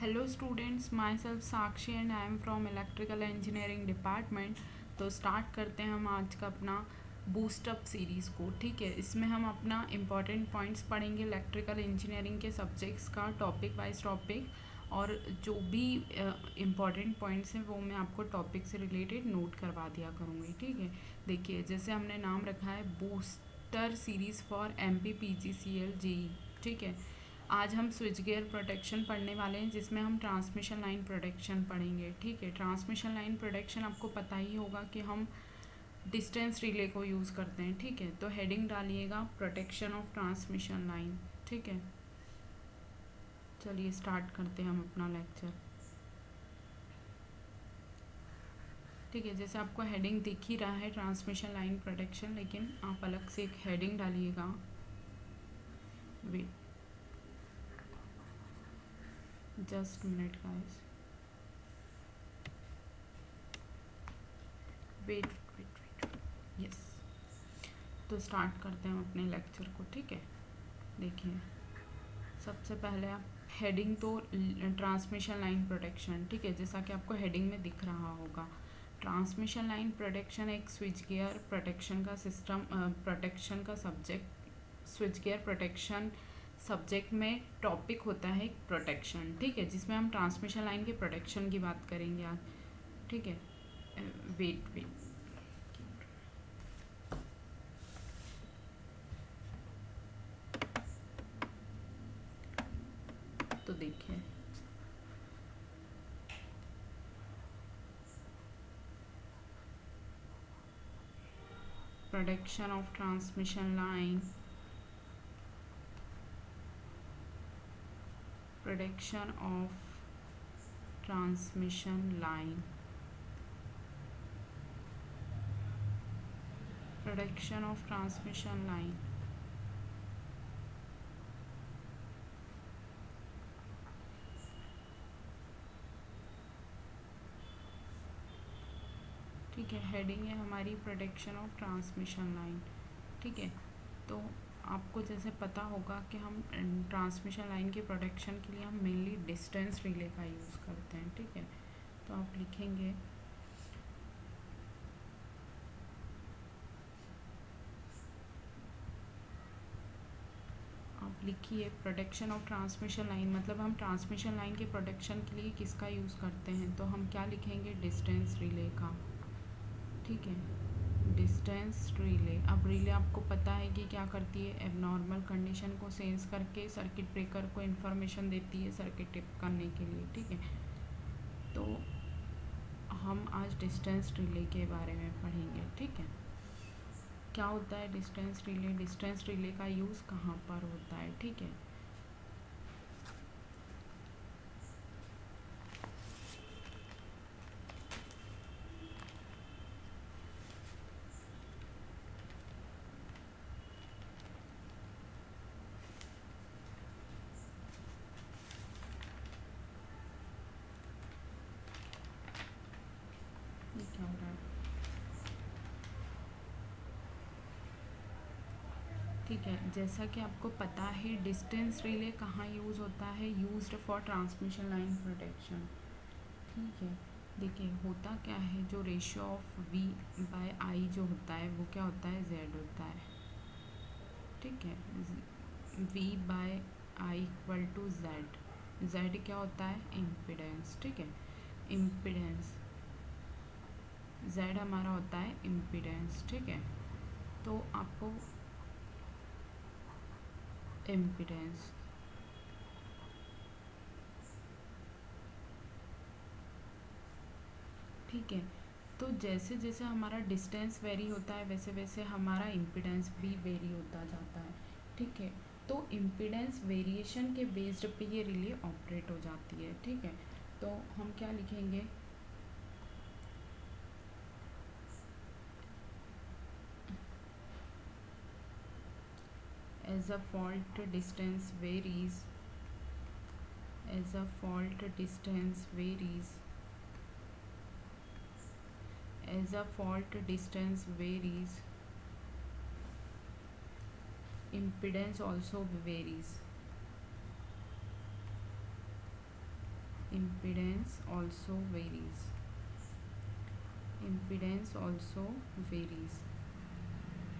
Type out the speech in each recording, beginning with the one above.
Hello students, my self Sakshi and I am from electrical engineering department. तो start करते हैं हम आज का अपना बूस्टअप सीरीज़ को। ठीक है, इसमें हम अपना इम्पॉर्टेंट पॉइंट्स पढ़ेंगे इलेक्ट्रिकल इंजीनियरिंग के सब्जेक्ट्स का, टॉपिक वाइज टॉपिक। और जो भी इम्पॉर्टेंट पॉइंट्स हैं वो मैं आपको टॉपिक से रिलेटेड नोट करवा दिया करूँगी। ठीक है, देखिए जैसे हमने नाम रखा है booster series for MPPGCL JEE। ठीक है, आज हम स्विच गियर प्रोटेक्शन पढ़ने वाले हैं जिसमें हम ट्रांसमिशन लाइन प्रोटेक्शन पढ़ेंगे। ठीक है, ट्रांसमिशन लाइन प्रोटेक्शन आपको पता ही होगा कि हम डिस्टेंस रिले को यूज़ करते हैं। ठीक है, तो हेडिंग डालिएगा प्रोटेक्शन ऑफ ट्रांसमिशन लाइन। ठीक है, चलिए स्टार्ट करते हैं हम अपना लेक्चर। ठीक है, जैसे आपको हेडिंग दिख ही रहा है ट्रांसमिशन लाइन प्रोटेक्शन, लेकिन आप अलग से एक हेडिंग डालिएगा। Wait, just minute guys, wait wait wait, yes. तो स्टार्ट करते हैं हम अपने लेक्चर को। ठीक है, देखिए सबसे पहले आप हेडिंग तो ट्रांसमिशन लाइन प्रोटेक्शन। ठीक है, जैसा कि आपको हेडिंग में दिख रहा होगा, ट्रांसमिशन लाइन प्रोटेक्शन एक स्विच गियर प्रोटेक्शन का सिस्टम, प्रोटेक्शन का subject. Switch gear protection subject में टॉपिक होता है एक प्रोटेक्शन। ठीक है, जिसमें हम ट्रांसमिशन लाइन के प्रोटेक्शन की बात करेंगे आज। ठीक है, वेट वेट, तो देखिए protection of transmission line, protection of transmission line, protection of transmission line. ठीक है, हेडिंग है हमारी प्रोटेक्शन ऑफ ट्रांसमिशन लाइन। ठीक है, तो आपको जैसे पता होगा कि हम ट्रांसमिशन लाइन के प्रोटेक्शन के लिए हम मेनली डिस्टेंस रिले का यूज़ करते हैं। ठीक है, तो आप लिखेंगे आप लिखिए प्रोटेक्शन ऑफ ट्रांसमिशन लाइन, मतलब हम ट्रांसमिशन लाइन के प्रोटेक्शन के लिए किसका यूज़ करते हैं, तो हम क्या लिखेंगे, डिस्टेंस रिले का। ठीक है, डिस्टेंस रिले। अब रिले आपको पता है कि क्या करती है, एबनॉर्मल कंडीशन को सेंस करके सर्किट ब्रेकर को इन्फॉर्मेशन देती है सर्किट टिप करने के लिए। ठीक है, तो हम आज डिस्टेंस रिले के बारे में पढ़ेंगे। ठीक है, क्या होता है डिस्टेंस रिले, डिस्टेंस रिले का यूज़ कहाँ पर होता है। ठीक है, ये क्या हो रहा है। ठीक है, जैसा कि आपको पता है डिस्टेंस रिले कहाँ यूज़ होता है, used for transmission line protection. ठीक है, देखिए होता क्या है, जो ratio of V by I जो होता है वो क्या होता है, Z होता है। ठीक है, V by I equal to Z। Z क्या होता है, इम्पिडेंस। ठीक है, इम्पिडेंस, Z हमारा होता है इम्पिडेंस। ठीक है, तो आपको इम्पिडेंस, ठीक है, तो जैसे जैसे हमारा डिस्टेंस वेरी होता है वैसे वैसे हमारा इम्पिडेंस भी वेरी होता जाता है। ठीक है, तो इम्पिडेंस वेरिएशन के बेस्ड पे ये रिले ऑपरेट हो जाती है। ठीक है, तो हम क्या लिखेंगे, as a fault distance varies, as a fault distance varies, as a fault distance varies, impedance also varies। impedance also varies, impedance also varies।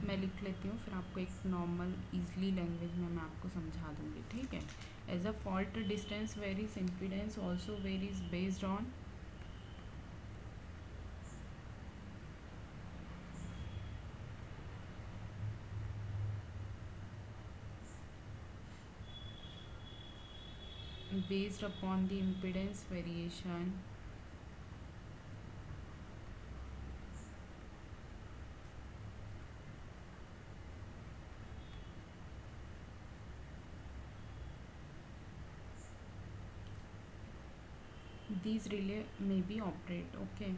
मैं लिख लेती हूँ, फिर आपको एक नॉर्मल ईजली लैंग्वेज में मैं आपको समझा दूँगी, ठीक है। As a fault distance varies, impedance also varies based on based upon the impedance variation these relay may be operate, okay।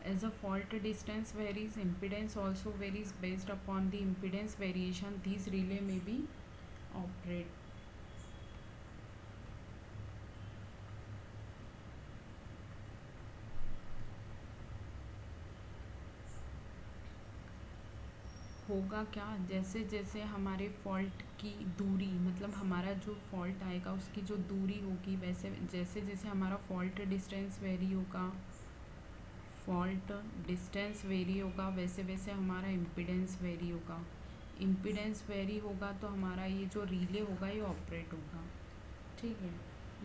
As a fault distance varies, impedance also varies based upon the impedance variation these relay may be operate। होगा क्या, जैसे जैसे हमारे fault की दूरी, मतलब हमारा जो फॉल्ट आएगा उसकी जो दूरी होगी, वैसे जैसे जैसे हमारा फॉल्ट डिस्टेंस वेरी होगा, फॉल्ट डिस्टेंस वेरी होगा, वैसे वैसे हमारा इम्पीडेंस वेरी होगा। इम्पीडेंस वेरी होगा तो हमारा ये जो रिले होगा ये ऑपरेट होगा, ठीक है।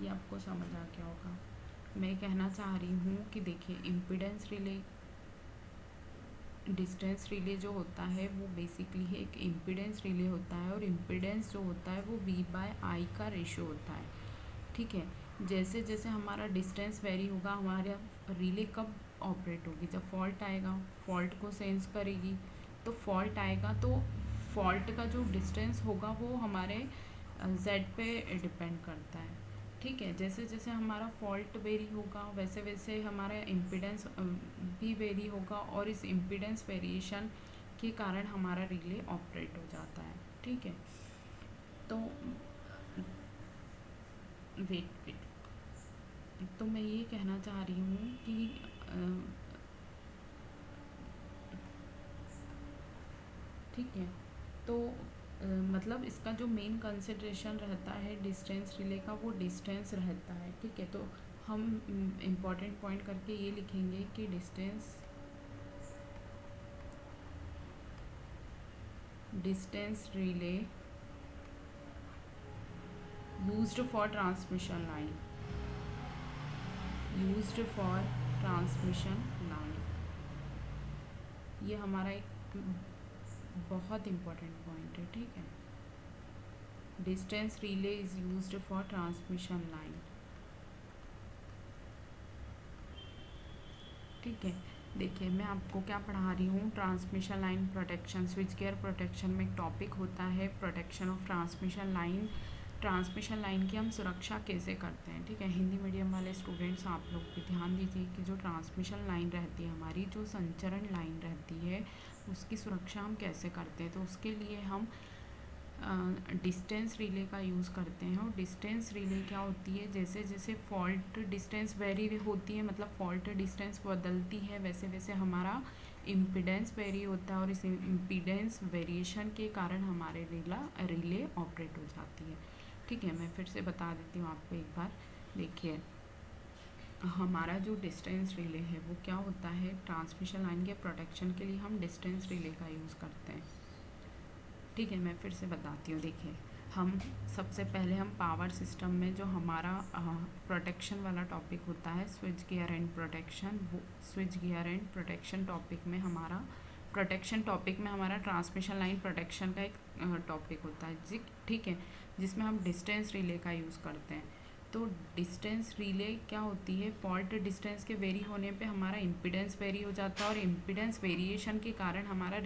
ये आपको समझ आ गया होगा। मैं कहना चाह रही हूँ कि देखिए, इम्पीडेंस रिले, डिस्टेंस रिले जो होता है वो बेसिकली एक इम्पीडेंस रिले होता है, और इम्पीडेंस जो होता है वो V/I का रेशियो होता है, ठीक है। जैसे जैसे हमारा डिस्टेंस वेरी होगा, हमारा रिले कब ऑपरेट होगी, जब फॉल्ट आएगा, फॉल्ट को सेंस करेगी, तो फॉल्ट आएगा तो फॉल्ट का जो डिस्टेंस होगा वो हमारे Z पे डिपेंड करता है, ठीक है। जैसे जैसे हमारा फॉल्ट वेरी होगा वैसे वैसे हमारा इम्पीडेंस भी वेरी होगा, और इस इम्पीडेंस वेरिएशन के कारण हमारा रिले ऑपरेट हो जाता है, ठीक है। तो वेट, तो मैं ये कहना चाह रही हूँ कि ठीक है, तो मतलब इसका जो मेन कंसिडरेशन रहता है डिस्टेंस रिले का, वो डिस्टेंस रहता है, ठीक है। तो हम इम्पॉर्टेंट पॉइंट करके ये लिखेंगे कि distance relay used for transmission line, used for transmission line, ये हमारा एक बहुत इम्पोर्टेंट पॉइंट है, ठीक है। Distance relay is used for transmission line, ठीक है। देखिए, मैं आपको क्या पढ़ा रही हूँ, transmission line protection, switch gear protection में एक टॉपिक होता है protection of transmission line. Transmission line की हम सुरक्षा कैसे करते हैं, ठीक है। हिंदी मीडियम वाले स्टूडेंट्स आप लोग भी ध्यान दीजिए कि जो ट्रांसमिशन लाइन रहती है हमारी, जो संचरण लाइन रहती है, उसकी सुरक्षा हम कैसे करते हैं। तो उसके लिए हम डिस्टेंस रिले का यूज़ करते हैं। और डिस्टेंस रिले क्या होती है, जैसे जैसे फॉल्ट डिस्टेंस वेरी होती है, मतलब फॉल्ट डिस्टेंस बदलती है, वैसे वैसे हमारा इम्पीडेंस वेरी होता है, और इस इम्पीडेंस वेरिएशन के कारण हमारे रिले ऑपरेट हो जाती है, ठीक है। मैं फिर से बता देती हूँ आपको एक बार। देखिए, हमारा जो डिस्टेंस रिले है वो क्या होता है, ट्रांसमिशन लाइन के प्रोटेक्शन के लिए हम डिस्टेंस रिले का यूज़ करते हैं, ठीक है। मैं फिर से बताती हूँ। देखिए, हम सबसे पहले हम पावर सिस्टम में जो हमारा प्रोटेक्शन वाला टॉपिक होता है, स्विच गियर एंड प्रोटेक्शन, वो switch gear and protection topic में हमारा ट्रांसमिशन लाइन प्रोटेक्शन का एक टॉपिक होता है जी, ठीक है, जिसमें हम डिस्टेंस रिले का यूज़ करते हैं। तो डिस्टेंस रिले क्या होती है, फॉल्ट डिस्टेंस के वेरी होने पे हमारा इम्पीडेंस वेरी हो जाता है, और इम्पीडेंस वेरिएशन के कारण हमारा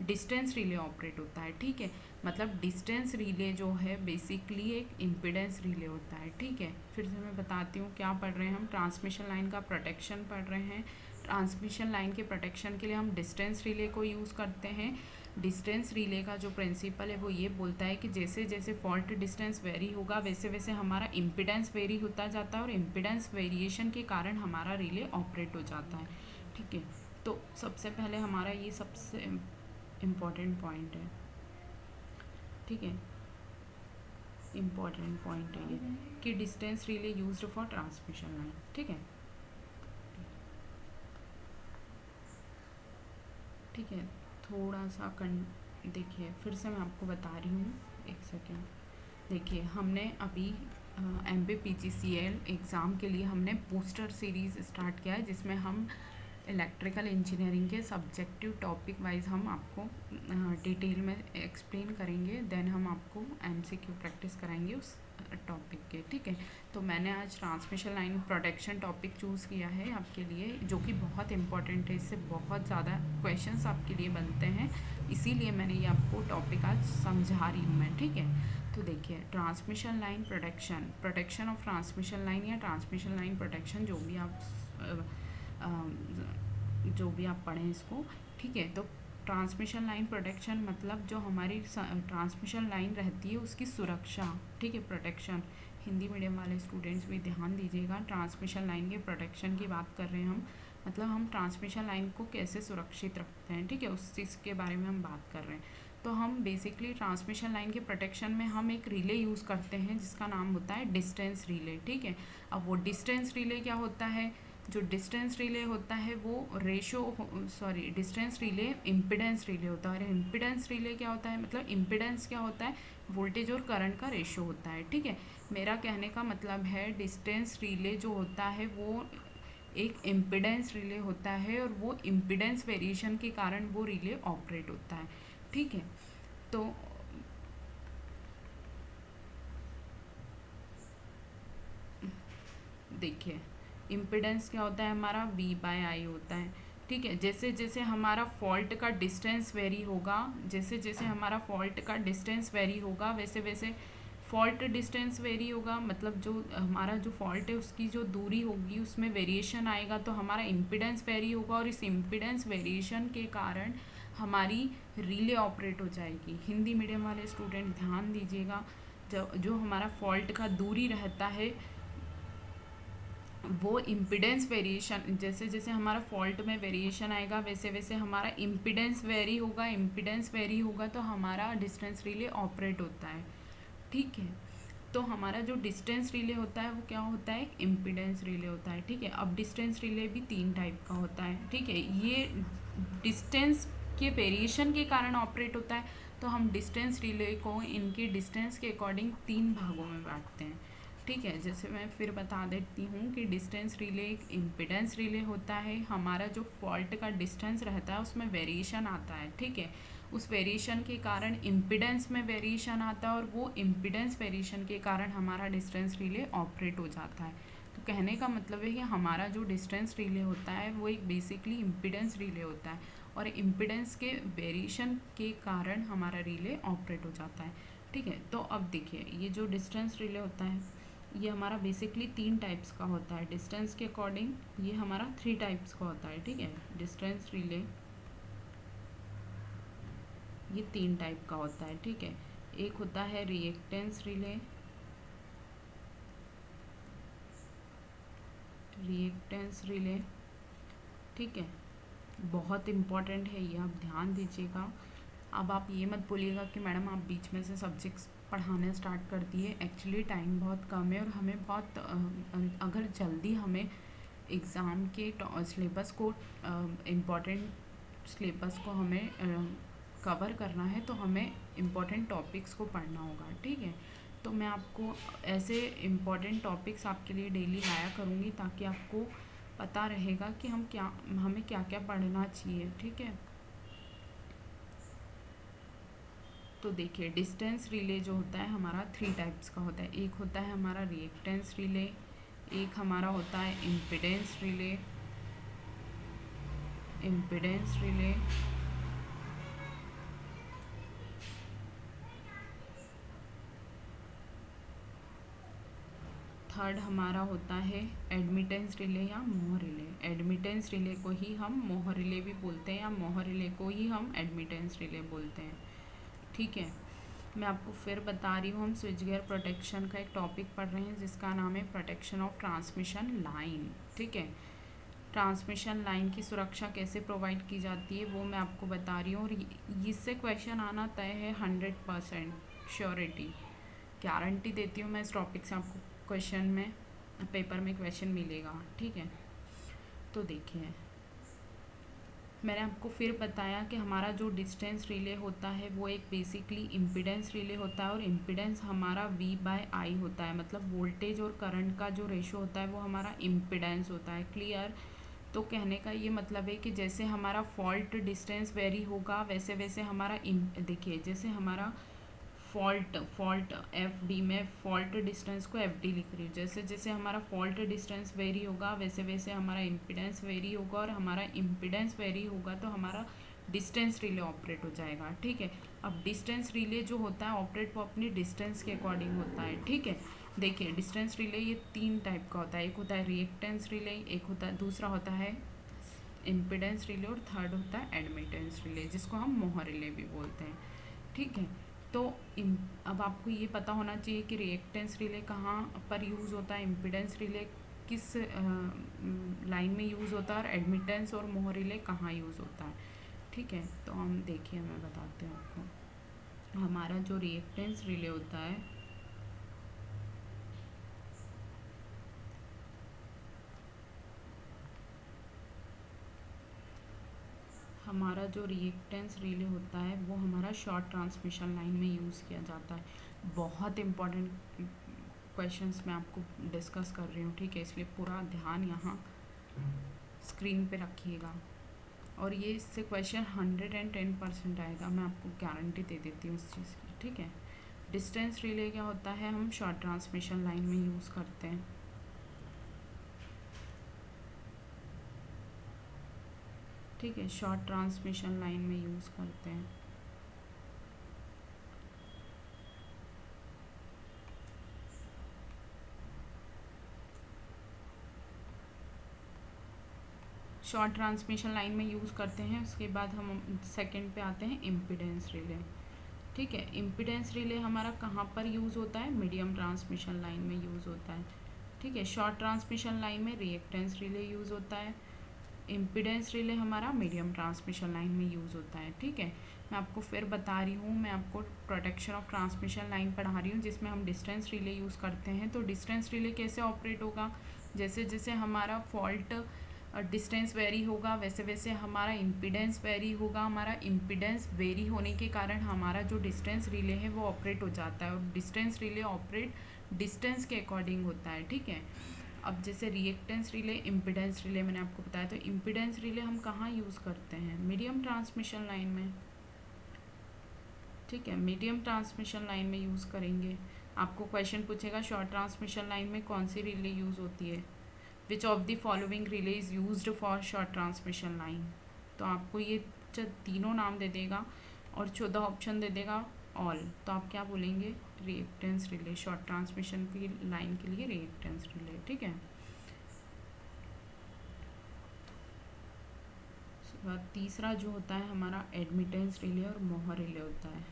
डिस्टेंस रिले ऑपरेट होता है, ठीक है। मतलब डिस्टेंस रिले जो है बेसिकली एक इम्पीडेंस रिले होता है, ठीक है। फिर से मैं बताती हूँ क्या पढ़ रहे हैं हम, ट्रांसमिशन लाइन का प्रोटेक्शन पढ़ रहे हैं। ट्रांसमिशन लाइन के प्रोटेक्शन के लिए हम डिस्टेंस रिले को यूज़ करते हैं। डिस्टेंस रिले का जो प्रिंसिपल है वो ये बोलता है कि जैसे जैसे फॉल्ट डिस्टेंस वेरी होगा वैसे वैसे हमारा इम्पिडेंस वेरी होता जाता है और इम्पिडेंस वेरिएशन के कारण हमारा रिले ऑपरेट हो जाता है। ठीक है, तो सबसे पहले हमारा ये सबसे इम्पॉर्टेंट पॉइंट है। ठीक है, इम्पॉर्टेंट पॉइंट है ये कि distance relay used for transmission line. ठीक है, ठीक है, थोड़ा सा देखिए फिर से मैं आपको बता रही हूँ, एक सेकेंड। देखिए हमने अभी MPPGCL एग्ज़ाम के लिए हमने बूस्टर सीरीज़ स्टार्ट किया है, जिसमें हम इलेक्ट्रिकल इंजीनियरिंग के सब्जेक्टिव टॉपिक वाइज हम आपको डिटेल में एक्सप्लेन करेंगे, देन हम आपको MCQ प्रैक्टिस कराएंगे उस टॉपिक के। ठीक है, तो मैंने आज transmission line protection topic choose किया है आपके लिए, जो कि बहुत इंपॉर्टेंट है, इससे बहुत ज़्यादा क्वेश्चंस आपके लिए बनते हैं, इसीलिए मैंने ये आपको टॉपिक आज समझा रही हूँ मैं। ठीक है, तो देखिए transmission line protection of transmission line या ट्रांसमिशन लाइन प्रोटेक्शन, जो भी आप पढ़ें इसको। ठीक है, तो ट्रांसमिशन लाइन प्रोटेक्शन मतलब जो हमारी ट्रांसमिशन लाइन रहती है उसकी सुरक्षा। ठीक है, प्रोटेक्शन, हिंदी मीडियम वाले स्टूडेंट्स भी ध्यान दीजिएगा, ट्रांसमिशन लाइन के प्रोटेक्शन की बात कर रहे हैं हम, मतलब हम ट्रांसमिशन लाइन को कैसे सुरक्षित रखते हैं। ठीक है, उस चीज़ के बारे में हम बात कर रहे हैं। तो हम बेसिकली ट्रांसमिशन लाइन के प्रोटेक्शन में हम एक रिले यूज़ करते हैं जिसका नाम होता है डिस्टेंस रिले। ठीक है, अब वो डिस्टेंस रिले क्या होता है, जो डिस्टेंस रिले होता है वो डिस्टेंस रिले इम्पिडेंस रिले होता है। और इम्पिडेंस रिले क्या होता है, मतलब इम्पिडेंस क्या होता है, वोल्टेज और करंट का रेशो होता है। ठीक है, मेरा कहने का मतलब है डिस्टेंस रिले जो होता है वो एक इम्पिडेंस रिले होता है और वो इम्पिडेंस वेरिएशन के कारण वो रिले ऑपरेट होता है। ठीक है, तो देखिए इम्पिडेंस क्या होता है हमारा, V/I होता है। ठीक है, जैसे जैसे हमारा फॉल्ट का डिस्टेंस वेरी होगा, जैसे जैसे हमारा फॉल्ट का डिस्टेंस वेरी होगा वैसे वैसे फॉल्ट डिस्टेंस वेरी होगा, मतलब जो हमारा जो फॉल्ट है उसकी जो दूरी होगी उसमें वेरिएशन आएगा, तो हमारा इम्पिडेंस वेरी होगा और इस इम्पिडेंस वेरिएशन के कारण हमारी रिले ऑपरेट हो जाएगी। हिंदी मीडियम वाले स्टूडेंट ध्यान दीजिएगा, जो हमारा फॉल्ट का दूरी रहता है वो इम्पिडेंस वेरिएशन, जैसे जैसे हमारा फॉल्ट में वेरिएशन आएगा वैसे वैसे हमारा इम्पिडेंस वेरी होगा, इम्पिडेंस वेरी होगा तो हमारा डिस्टेंस रिले ऑपरेट होता है। ठीक है, तो हमारा जो डिस्टेंस रिले होता है वो क्या होता है, इम्पिडेंस रिले होता है। ठीक है, अब डिस्टेंस रिले भी 3 टाइप का होता है। ठीक है, ये डिस्टेंस के वेरिएशन के कारण ऑपरेट होता है, तो हम डिस्टेंस रिले को इनके डिस्टेंस के अकॉर्डिंग 3 भागों में बांटते हैं। ठीक है, जैसे मैं फिर बता देती हूँ कि डिस्टेंस रिले एक इम्पिडेंस रिले होता है, हमारा जो फॉल्ट का डिस्टेंस रहता है उसमें वेरिएशन आता है। ठीक है, उस वेरिएशन के कारण इम्पिडेंस में वेरिएशन आता है और वो इम्पिडेंस वेरिएशन के कारण हमारा डिस्टेंस रिले ऑपरेट हो जाता है। तो कहने का मतलब है कि हमारा जो डिस्टेंस रिले होता है वो एक बेसिकली इम्पिडेंस रिले होता है और इम्पिडेंस के वेरिएशन के कारण हमारा रिले ऑपरेट हो जाता है। ठीक है, तो अब देखिए ये जो डिस्टेंस रिले होता है ये हमारा बेसिकली 3 टाइप्स का होता है, डिस्टेंस के अकॉर्डिंग ये हमारा 3 टाइप्स का होता है। ठीक है, डिस्टेंस रिले ये 3 टाइप का होता है। ठीक है, एक होता है रिएक्टेंस रिले, ठीक है, बहुत इम्पॉर्टेंट है ये, आप ध्यान दीजिएगा। अब आप ये मत बोलिएगा कि मैडम आप बीच में से सब्जेक्ट्स पढ़ाना स्टार्ट कर दिए, एक्चुअली टाइम बहुत कम है और हमें बहुत अगर जल्दी हमें एग्ज़ाम के सिलेबस को इम्पॉर्टेंट सिलेबस को हमें कवर करना है तो हमें इम्पॉर्टेंट टॉपिक्स को पढ़ना होगा। ठीक है, तो मैं आपको ऐसे इम्पॉर्टेंट टॉपिक्स आपके लिए डेली लाया करूँगी ताकि आपको पता रहेगा कि हमें क्या क्या पढ़ना चाहिए। ठीक है, तो देखिए डिस्टेंस रिले जो होता है हमारा 3 टाइप्स का होता है, एक होता है हमारा रिएक्टेंस रिले, एक हमारा होता है इम्पिडेंस रिले, थर्ड हमारा होता है एडमिटेंस रिले या मोह रिले। एडमिटेंस रिले को ही हम मोह रिले भी बोलते हैं या मोह रिले को ही हम एडमिटेंस रिले बोलते हैं। ठीक है, मैं आपको फिर बता रही हूँ, हम स्विच गियर प्रोटेक्शन का एक टॉपिक पढ़ रहे हैं जिसका नाम है प्रोटेक्शन ऑफ ट्रांसमिशन लाइन। ठीक है, ट्रांसमिशन लाइन की सुरक्षा कैसे प्रोवाइड की जाती है वो मैं आपको बता रही हूँ, और इससे क्वेश्चन आना तय है 100% श्योरिटी, गारंटी देती हूँ मैं इस टॉपिक से आपको क्वेश्चन में, पेपर में क्वेश्चन मिलेगा। ठीक है, तो देखिए मैंने आपको फिर बताया कि हमारा जो डिस्टेंस रिले होता है वो एक बेसिकली इम्पीडेंस रिले होता है, और इम्पीडेंस हमारा V/I होता है, मतलब वोल्टेज और करंट का जो रेशो होता है वो हमारा इम्पीडेंस होता है। क्लियर? तो कहने का ये मतलब है कि जैसे हमारा फॉल्ट डिस्टेंस वेरी होगा वैसे वैसे हमारा देखिए जैसे हमारा फॉल्ट FD में फॉल्ट डिस्टेंस को FD लिख रही हूँ, जैसे जैसे हमारा फॉल्ट डिस्टेंस वेरी होगा वैसे वैसे हमारा इम्पीडेंस वेरी होगा, और हमारा इम्पीडेंस वेरी होगा तो हमारा डिस्टेंस रिले ऑपरेट हो जाएगा। ठीक है, अब डिस्टेंस रिले जो होता है ऑपरेट वो अपनी डिस्टेंस के अकॉर्डिंग होता है। ठीक है, देखिए डिस्टेंस रिले ये 3 टाइप का होता है, एक होता है रिएक्टेंस रिले, एक होता है, दूसरा होता है इम्पीडेंस रिले, और थर्ड होता है एडमिटेंस रिले जिसको हम मोह रिले भी बोलते हैं। ठीक है, तो अब आपको ये पता होना चाहिए कि रिएक्टेंस रिले कहाँ पर यूज़ होता है, इम्पीडेंस रिले किस लाइन में यूज़ होता है, और एडमिटेंस और मोह रिले कहाँ यूज़ होता है। ठीक है, तो हम देखिए मैं बताती हूँ आपको, हमारा जो रिएक्टेंस रिले होता है हमारा जो रिएक्टेंस रिले होता है वो हमारा शॉर्ट ट्रांसमिशन लाइन में यूज़ किया जाता है। बहुत इम्पॉर्टेंट क्वेश्चंस मैं आपको डिस्कस कर रही हूँ। ठीक है, इसलिए पूरा ध्यान यहाँ स्क्रीन पे रखिएगा, और ये इससे क्वेश्चन 110% आएगा, मैं आपको गारंटी दे देती हूँ इस चीज़ की। ठीक है, डिस्टेंस रिले क्या होता है, हम शॉर्ट ट्रांसमिशन लाइन में यूज़ करते हैं। ठीक है, शॉर्ट ट्रांसमिशन लाइन में यूज़ करते हैं। शॉर्ट ट्रांसमिशन लाइन में यूज़ करते हैं। उसके बाद हम सेकंड पे आते हैं इम्पीडेंस रिले। ठीक है, इम्पीडेंस रिले हमारा कहाँ पर यूज़ होता है, मीडियम ट्रांसमिशन लाइन में यूज़ होता है। ठीक है, शॉर्ट ट्रांसमिशन लाइन में रिएक्टेंस रिले यूज़ होता है, इम्पीडेंस रिले हमारा मीडियम ट्रांसमिशन लाइन में यूज़ होता है। ठीक है, मैं आपको फिर बता रही हूँ, मैं आपको प्रोटेक्शन ऑफ ट्रांसमिशन लाइन पढ़ा रही हूँ जिसमें हम डिस्टेंस रिले यूज़ करते हैं। तो डिस्टेंस रिले कैसे ऑपरेट होगा, जैसे जैसे हमारा फॉल्ट डिस्टेंस वेरी होगा वैसे वैसे हमारा इम्पीडेंस वेरी होगा। हमारा इम्पीडेंस वेरी होने के कारण हमारा जो डिस्टेंस रिले है वो ऑपरेट हो जाता है, और डिस्टेंस रिले ऑपरेट डिस्टेंस के अकॉर्डिंग होता है। ठीक है, अब जैसे रिएक्टेंस रिले, इम्पीडेंस रिले मैंने आपको बताया, तो इम्पीडेंस रिले हम कहाँ यूज़ करते हैं, मीडियम ट्रांसमिशन लाइन में। ठीक है, मीडियम ट्रांसमिशन लाइन में यूज़ करेंगे। आपको क्वेश्चन पूछेगा शॉर्ट ट्रांसमिशन लाइन में कौन सी रिले यूज़ होती है, which of the following relay is used for short transmission line. तो आपको ये तीनों नाम दे देगा और 14 ऑप्शन दे देगा ऑल, तो आप क्या बोलेंगे, रिएक्टेंस रिले, शॉर्ट ट्रांसमिशन की लाइन के लिए रिएक्टेंस रिले। ठीक है, उसके बाद तीसरा जो होता है हमारा एडमिटेंस रिले और मोह रिले होता है।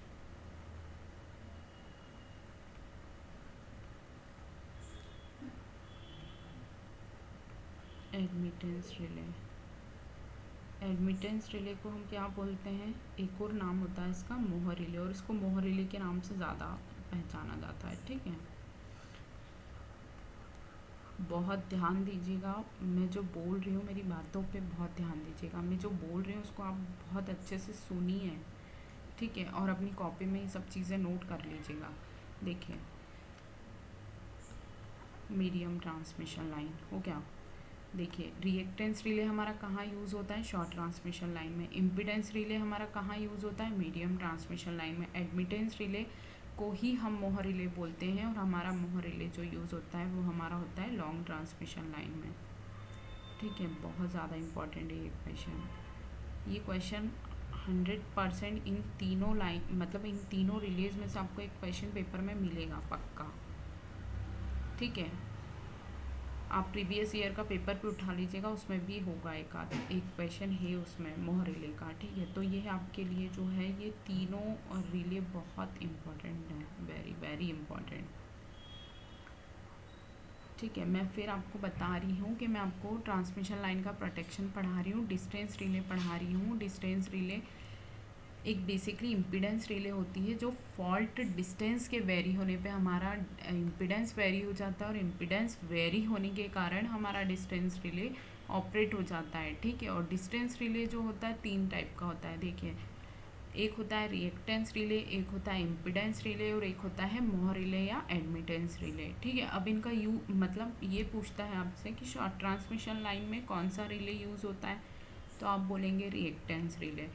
एडमिटेंस रिले, एडमिटेंस रिले को हम क्या बोलते हैं, एक और नाम होता है इसका मोह रिले, और इसको मोह रिले के नाम से ज़्यादा पहचाना जाता है। ठीक है, बहुत ध्यान दीजिएगा, मैं जो बोल रही हूँ मेरी बातों पे बहुत ध्यान दीजिएगा, मैं जो बोल रही हूँ उसको आप बहुत अच्छे से सुनिए। ठीक है, और अपनी कॉपी में ये सब चीज़ें नोट कर लीजिएगा। देखिए मीडियम ट्रांसमिशन लाइन हो गया, देखिए रिएक्टेंस रिले हमारा कहाँ यूज़ होता है, शॉर्ट ट्रांसमिशन लाइन में। इम्पीडेंस रिले हमारा कहाँ यूज़ होता है, मीडियम ट्रांसमिशन लाइन में। एडमिटेंस रिले को ही हम मोह रिले बोलते हैं, और हमारा मोह रिले जो यूज़ होता है वो हमारा होता है लॉन्ग ट्रांसमिशन लाइन में। ठीक है, बहुत ज़्यादा इम्पॉर्टेंट है ये क्वेश्चन। ये क्वेश्चन 100% इन तीनों लाइन, मतलब इन तीनों रिलेज में से आपको एक क्वेश्चन पेपर में मिलेगा पक्का। ठीक है, आप प्रीवियस ईयर का पेपर पे उठा लीजिएगा, उसमें भी होगा एक क्वेश्चन है उसमें मोह रिले का, ठीक है। तो ये आपके लिए जो है ये तीनों रिले बहुत इम्पोर्टेंट है, वेरी वेरी इम्पोर्टेंट, ठीक है। मैं फिर आपको बता रही हूँ कि मैं आपको ट्रांसमिशन लाइन का प्रोटेक्शन पढ़ा रही हूँ, डिस्टेंस रिले पढ़ा रही हूँ। डिस्टेंस रिले एक बेसिकली इम्पीडेंस रिले होती है जो फॉल्ट डिस्टेंस के वेरी होने पे हमारा इम्पीडेंस वेरी हो जाता है, और इम्पीडेंस वेरी होने के कारण हमारा डिस्टेंस रिले ऑपरेट हो जाता है, ठीक है। और डिस्टेंस रिले जो होता है 3 टाइप का होता है, देखिए। एक होता है रिएक्टेंस रिले, एक होता है इम्पीडेंस रिले, और एक होता है मोह रिले या एडमिटेंस रिले, ठीक है। अब इनका मतलब ये पूछता है आपसे कि शॉर्ट ट्रांसमिशन लाइन में कौन सा रिले यूज़ होता है, तो आप बोलेंगे रिएक्टेंस रिले।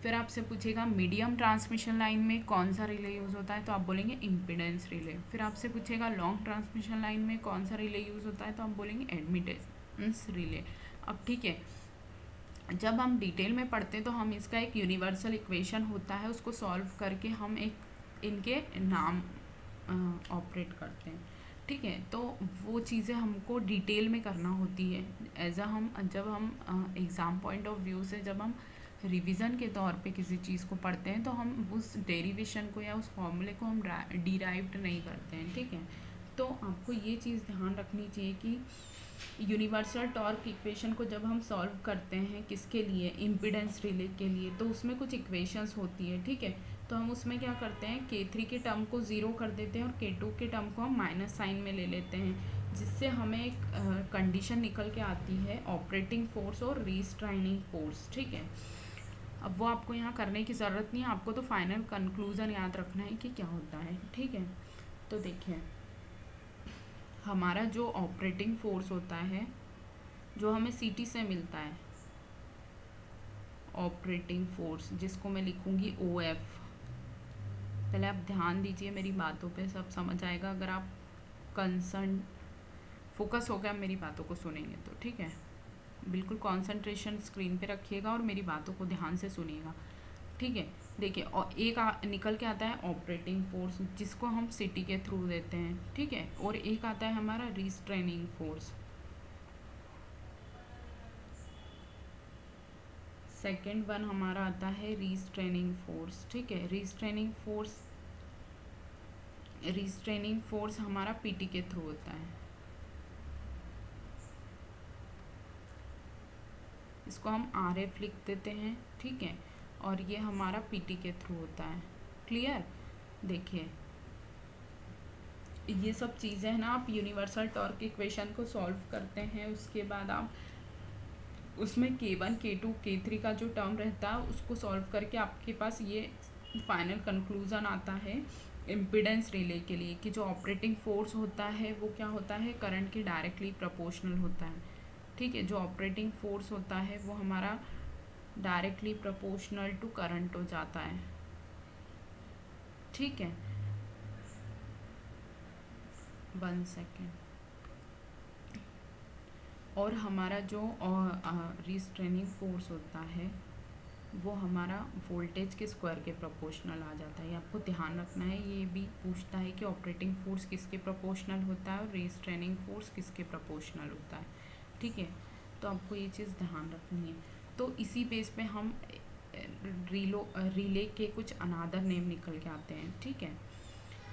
फिर आपसे पूछेगा मीडियम ट्रांसमिशन लाइन में कौन सा रिले यूज़ होता है, तो आप बोलेंगे इम्पीडेंस रिले। फिर आपसे पूछेगा लॉन्ग ट्रांसमिशन लाइन में कौन सा रिले यूज़ होता है, तो आप बोलेंगे एडमिटेंस रिले। अब ठीक है, जब हम डिटेल में पढ़ते हैं तो हम इसका एक यूनिवर्सल इक्वेशन होता है, उसको सॉल्व करके हम एक इनके नाम ऑपरेट करते हैं, ठीक है। तो वो चीज़ें हमको डिटेल में करना होती है जब हम एग्ज़ाम पॉइंट ऑफ व्यू से जब हम रिवीजन के तौर पे किसी चीज़ को पढ़ते हैं तो हम उस डेरिवेशन को या उस फॉर्मूले को हम डिराइव्ड नहीं करते हैं, ठीक है। तो आपको ये चीज़ ध्यान रखनी चाहिए कि यूनिवर्सल टॉर्क इक्वेशन को जब हम सॉल्व करते हैं किसके लिए, इम्पीडेंस रिले के लिए, तो उसमें कुछ इक्वेशंस होती है, ठीक है। तो हम उसमें क्या करते हैं, K3 के टर्म को 0 कर देते हैं और K2 के टर्म को हम माइनस साइन में ले लेते हैं, जिससे हमें एक कंडीशन निकल के आती है ऑपरेटिंग फोर्स और रीस्ट्राइनिंग फोर्स, ठीक है। अब वो आपको यहाँ करने की ज़रूरत नहीं है, आपको तो फाइनल कंक्लूज़न याद रखना है कि क्या होता है, ठीक है। तो देखिए, हमारा जो ऑपरेटिंग फोर्स होता है जो हमें सीटी से मिलता है, ऑपरेटिंग फोर्स जिसको मैं लिखूँगी OF, पहले आप ध्यान दीजिए मेरी बातों पे, सब समझ आएगा अगर आप कंसर्न फोकस हो गया मेरी बातों को सुनेंगे तो, ठीक है। बिल्कुल कंसंट्रेशन स्क्रीन पे रखिएगा और मेरी बातों को ध्यान से सुनिएगा, ठीक है। देखिए, और एक निकल के आता है ऑपरेटिंग फोर्स जिसको हम सिटी के थ्रू देते हैं, ठीक है। और एक आता है हमारा रिस्ट्रेनिंग फोर्स, सेकेंड वन हमारा आता है रिस्ट्रेनिंग फोर्स, ठीक है। रिस्ट्रेनिंग फोर्स हमारा पीटी के थ्रू होता है, इसको हम RF लिख देते हैं, ठीक है। और ये हमारा पीटी के थ्रू होता है, क्लियर। देखिए, ये सब चीज़ें हैं ना, आप यूनिवर्सल टॉर्क इक्वेशन को सॉल्व करते हैं, उसके बाद आप उसमें K1 K2 K3 का जो टर्म रहता है उसको सॉल्व करके आपके पास ये फाइनल कंक्लूज़न आता है इम्पीडेंस रिले के लिए कि जो ऑपरेटिंग फोर्स होता है वो क्या होता है, करंट के डायरेक्टली प्रोपोर्शनल होता है, ठीक है। जो ऑपरेटिंग फोर्स होता है वो हमारा डायरेक्टली प्रोपोर्शनल टू करंट हो जाता है, ठीक है। 1 सेकेंड। और हमारा जो रिस्ट्रेनिंग फोर्स होता है वो हमारा वोल्टेज के स्क्वायर के प्रोपोर्शनल आ जाता है, ये आपको ध्यान रखना है। ये भी पूछता है कि ऑपरेटिंग फोर्स किसके प्रोपोर्शनल होता है और रिस्ट्रेनिंग फोर्स किसके प्रोपोर्शनल होता है, ठीक है। तो आपको ये चीज़ ध्यान रखनी है। तो इसी बेस पे हम रिले के कुछ अनादर नेम निकल के आते हैं, ठीक है।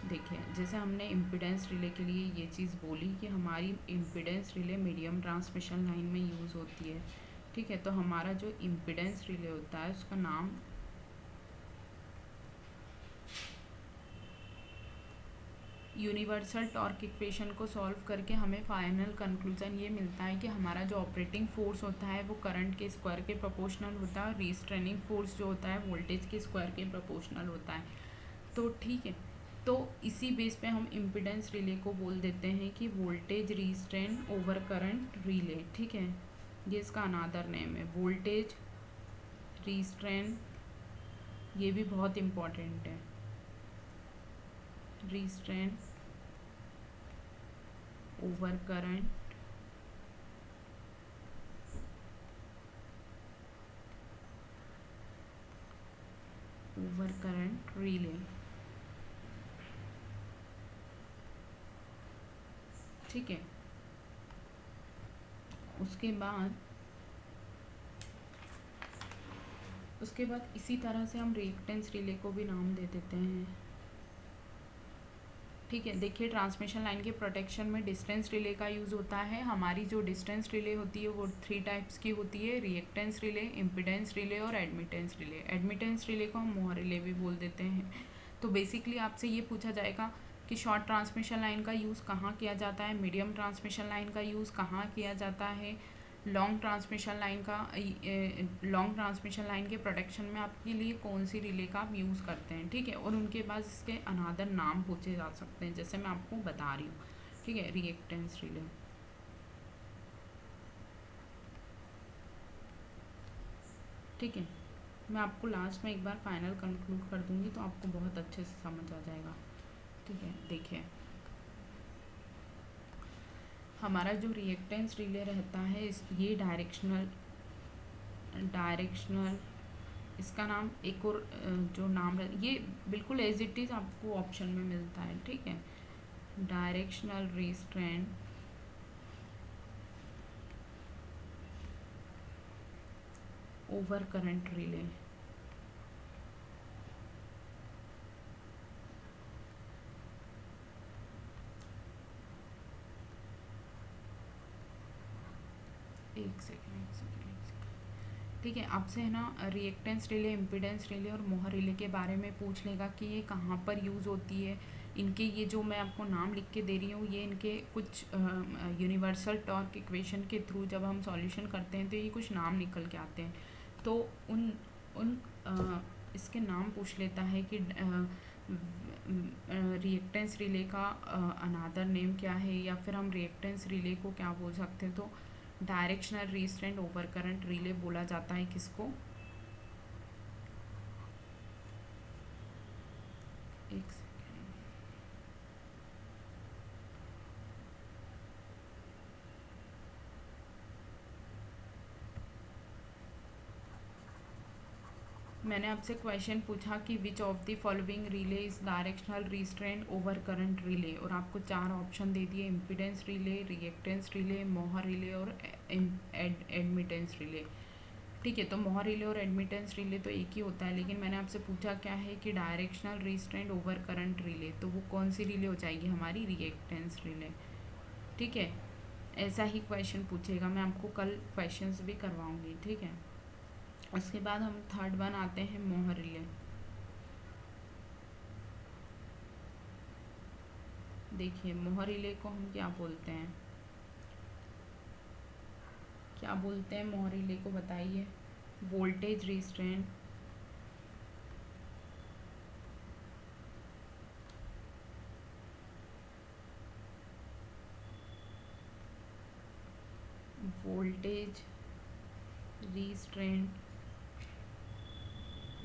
देखिए, जैसे हमने इम्पीडेंस रिले के लिए ये चीज़ बोली कि हमारी impedance relay medium transmission line में यूज़ होती है, ठीक है। तो हमारा जो इम्पीडेंस रिले होता है उसका नाम यूनिवर्सल टॉर्क इक्वेशन को सॉल्व करके हमें फाइनल कंक्लूजन ये मिलता है कि हमारा जो ऑपरेटिंग फोर्स होता है वो करंट के स्क्वायर के प्रोपोर्शनल होता है और रिस्ट्रेनिंग फोर्स जो होता है वोल्टेज के स्क्वायर के प्रोपोर्शनल होता है, तो ठीक है। तो इसी बेस पे हम इम्पीडेंस रिले को बोल देते हैं कि voltage restrain over current relay, ठीक है। ये इसका अनादर नेम है, वोल्टेज रिस्ट्रेन, ये भी बहुत इम्पॉर्टेंट है, रिस्ट्रेन ओवर करंट रिले, ठीक है। उसके बाद इसी तरह से हम रिएक्टेंस रिले को भी नाम दे देते हैं। ठीक है, देखिए ट्रांसमिशन लाइन के प्रोटेक्शन में डिस्टेंस रिले का यूज़ होता है। हमारी जो डिस्टेंस रिले होती है वो 3 टाइप्स की होती है, रिएक्टेंस रिले, इम्पीडेंस रिले और एडमिटेंस रिले। एडमिटेंस रिले को हम मोहर रिले भी बोल देते हैं। तो बेसिकली आपसे ये पूछा जाएगा कि शॉर्ट ट्रांसमिशन लाइन का यूज़ कहाँ किया जाता है, मीडियम ट्रांसमिशन लाइन का यूज़ कहाँ किया जाता है, लॉन्ग ट्रांसमिशन लाइन के प्रोटेक्शन में आपके लिए कौन सी रिले का आप यूज़ करते हैं। ठीक है, और उनके बाद इसके अनादर नाम पूछे जा सकते हैं, जैसे मैं आपको बता रही हूँ। ठीक है, रिएक्टेंस रिले। ठीक है, मैं आपको लास्ट में एक बार फाइनल कंक्लूड कर दूंगी तो आपको बहुत अच्छे से समझ आ जाएगा। ठीक है, देखिए हमारा जो रिएक्टेंस रिले रहता है ये डायरेक्शनल, इसका नाम एक और जो नाम ये बिल्कुल एज इट इज़ आपको ऑप्शन में मिलता है। ठीक है, directional restraint over current relay. एक सेकेंड। ठीक है, आपसे है ना रिएक्टेंस रिले, इम्पीडेंस रिले और मोहर रिले के बारे में पूछ लेगा कि ये कहाँ पर यूज़ होती है। इनके ये जो मैं आपको नाम लिख के दे रही हूँ ये इनके कुछ यूनिवर्सल टॉर्क इक्वेशन के थ्रू जब हम सॉल्यूशन करते हैं तो ये कुछ नाम निकल के आते हैं। तो उन इसके नाम पूछ लेता है कि रिएक्टेंस रिले का अनादर नेम क्या है, या फिर हम रिएक्टेंस रिले को क्या बोल सकते हैं। तो directional restraint over current relay बोला जाता है किसको, एक सेकेंड। मैंने आपसे क्वेश्चन पूछा कि which of the following relay is directional restraint over current relay, और आपको 4 ऑप्शन दे दिए, इम्पीडेंस रिले, रिएक्टेंस रिले, मोहर रिले और एडमिटेंस रिले। ठीक है, तो मोहर रिले और एडमिटेंस रिले तो एक ही होता है, लेकिन मैंने आपसे पूछा क्या है कि directional restraint over current relay, तो वो कौन सी रिले हो जाएगी, हमारी रिएक्टेंस रिले। ठीक है, ऐसा ही क्वेश्चन पूछेगा, मैं आपको कल क्वेश्चंस भी करवाऊंगी। ठीक है, उसके बाद हम थर्ड वन आते हैं मोहर रिले। देखिए मोहर रिले को हम क्या बोलते हैं, मोहर रिले को बताइए। Voltage restraint,